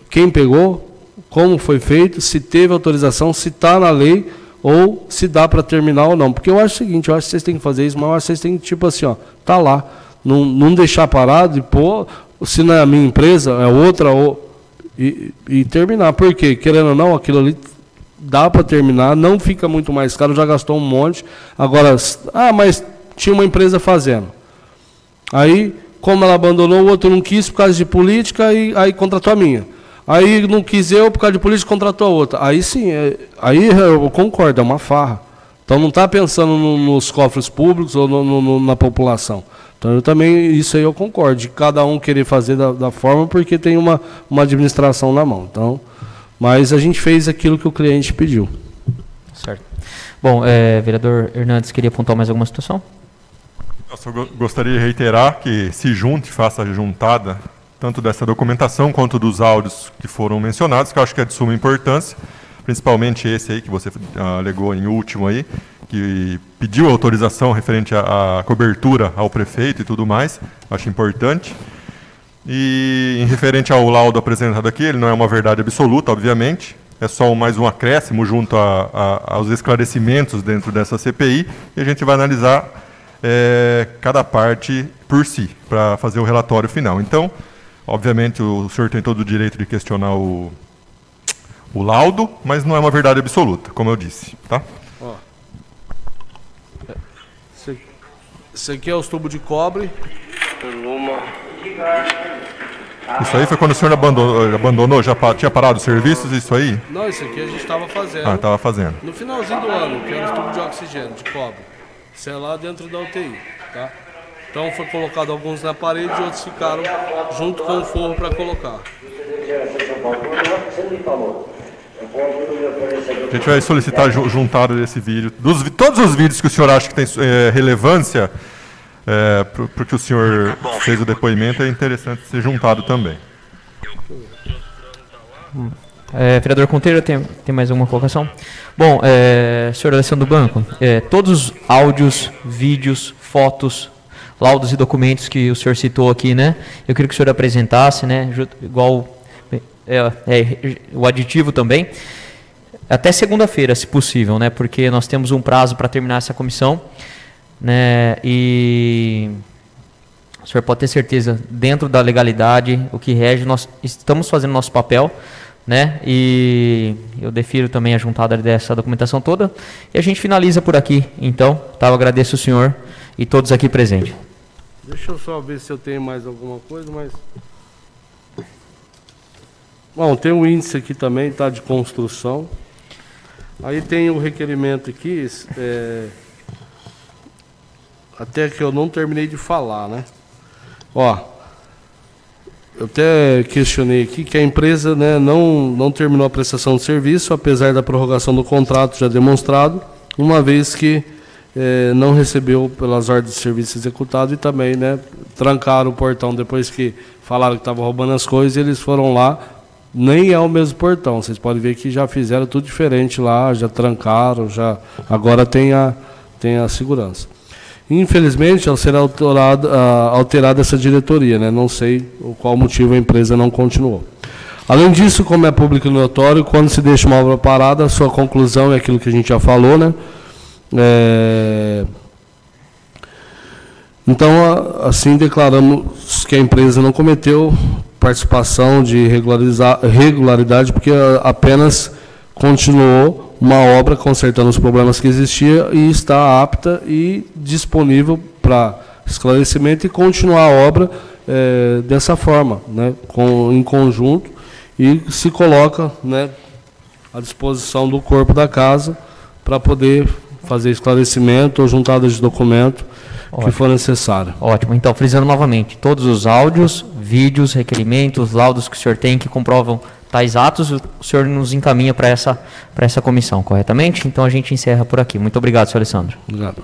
quem pegou, como foi feito, se teve autorização, se está na lei ou se dá para terminar ou não. Porque eu acho o seguinte, eu acho que vocês têm que fazer isso, mas eu acho que vocês têm que, tipo assim, tá lá, não deixar parado e pôr. Se não é a minha empresa, é outra, e terminar. Por quê? Querendo ou não, aquilo ali dá para terminar, não fica muito mais caro, já gastou um monte. Agora, mas tinha uma empresa fazendo. Aí, como ela abandonou, o outro não quis por causa de política, e aí contratou a minha. Aí não quis eu, por causa de política, contratou a outra. Aí sim, aí eu concordo, é uma farra. Então não está pensando nos cofres públicos ou na população. Então eu também, isso aí eu concordo, de cada um querer fazer da forma, porque tem uma administração na mão. Então, mas a gente fez aquilo que o cliente pediu. Certo. Bom, vereador Hernandes, queria apontar mais alguma situação? Eu gostaria de reiterar que se junte, faça a juntada, tanto dessa documentação quanto dos áudios que foram mencionados, que eu acho que é de suma importância, principalmente esse aí que você alegou em último aí, que pediu autorização referente à cobertura ao prefeito e tudo mais, acho importante. E em referente ao laudo apresentado aqui, ele não é uma verdade absoluta, obviamente, é só mais um acréscimo junto aos esclarecimentos dentro dessa CPI, e a gente vai analisar cada parte por si, para fazer o relatório final. Então, obviamente, o senhor tem todo o direito de questionar o laudo, mas não é uma verdade absoluta, como eu disse. Tá? Ó, esse aqui é os tubos de cobre. Isso aí foi quando o senhor abandonou, já tinha parado os serviços, isso aí? Não, isso aqui a gente estava fazendo. Ah, estava fazendo. No finalzinho do ano, que era os tubos de oxigênio, de cobre. Isso é lá dentro da UTI, tá? Então foi colocado alguns na parede e outros ficaram junto com o forro para colocar. A gente vai solicitar juntada desse vídeo. Todos os vídeos que o senhor acha que tem relevância para o que o senhor fez o depoimento, é interessante ser juntado também. Vereador Conteiro, tem mais alguma colocação? Bom, senhor Alessandro Blanco, todos os áudios, vídeos, fotos, laudos e documentos que o senhor citou aqui, né? Eu queria que o senhor apresentasse, né? Igual o aditivo também, até segunda-feira, se possível, né? Porque nós temos um prazo para terminar essa comissão, né? E o senhor pode ter certeza, dentro da legalidade, o que rege, nós estamos fazendo nosso papel, né? E eu defiro também a juntada dessa documentação toda e a gente finaliza por aqui. Então, eu agradeço o senhor e todos aqui presentes. Deixa eu só ver se eu tenho mais alguma coisa, mas... Bom, tem o índice aqui também, tá, de construção. Aí tem o requerimento aqui, até que eu não terminei de falar, né? Ó, eu até questionei aqui que a empresa, né, não terminou a prestação de serviço, apesar da prorrogação do contrato já demonstrado, uma vez que não recebeu pelas ordens de serviço executado e também, né, trancaram o portão depois que falaram que estavam roubando as coisas, e eles foram lá, nem é o mesmo portão, vocês podem ver que já fizeram tudo diferente lá, já trancaram, agora tem a segurança. Infelizmente, ela será alterada essa diretoria, né? Não sei qual motivo a empresa não continuou. Além disso, como é público e notório, quando se deixa uma obra parada, a sua conclusão é aquilo que a gente já falou, né? Então, assim, declaramos que a empresa não cometeu participação de irregularidade, porque apenas continuou uma obra consertando os problemas que existiam e está apta e disponível para esclarecimento e continuar a obra dessa forma, né, em conjunto, e se coloca, né, à disposição do corpo da casa para poder fazer esclarecimento ou juntada de documento que for necessário. Ótimo. Então, frisando novamente, todos os áudios, vídeos, requerimentos, laudos que o senhor tem que comprovam tais atos, o senhor nos encaminha para essa comissão, corretamente? Então, a gente encerra por aqui. Muito obrigado, senhor Alessandro. Obrigado.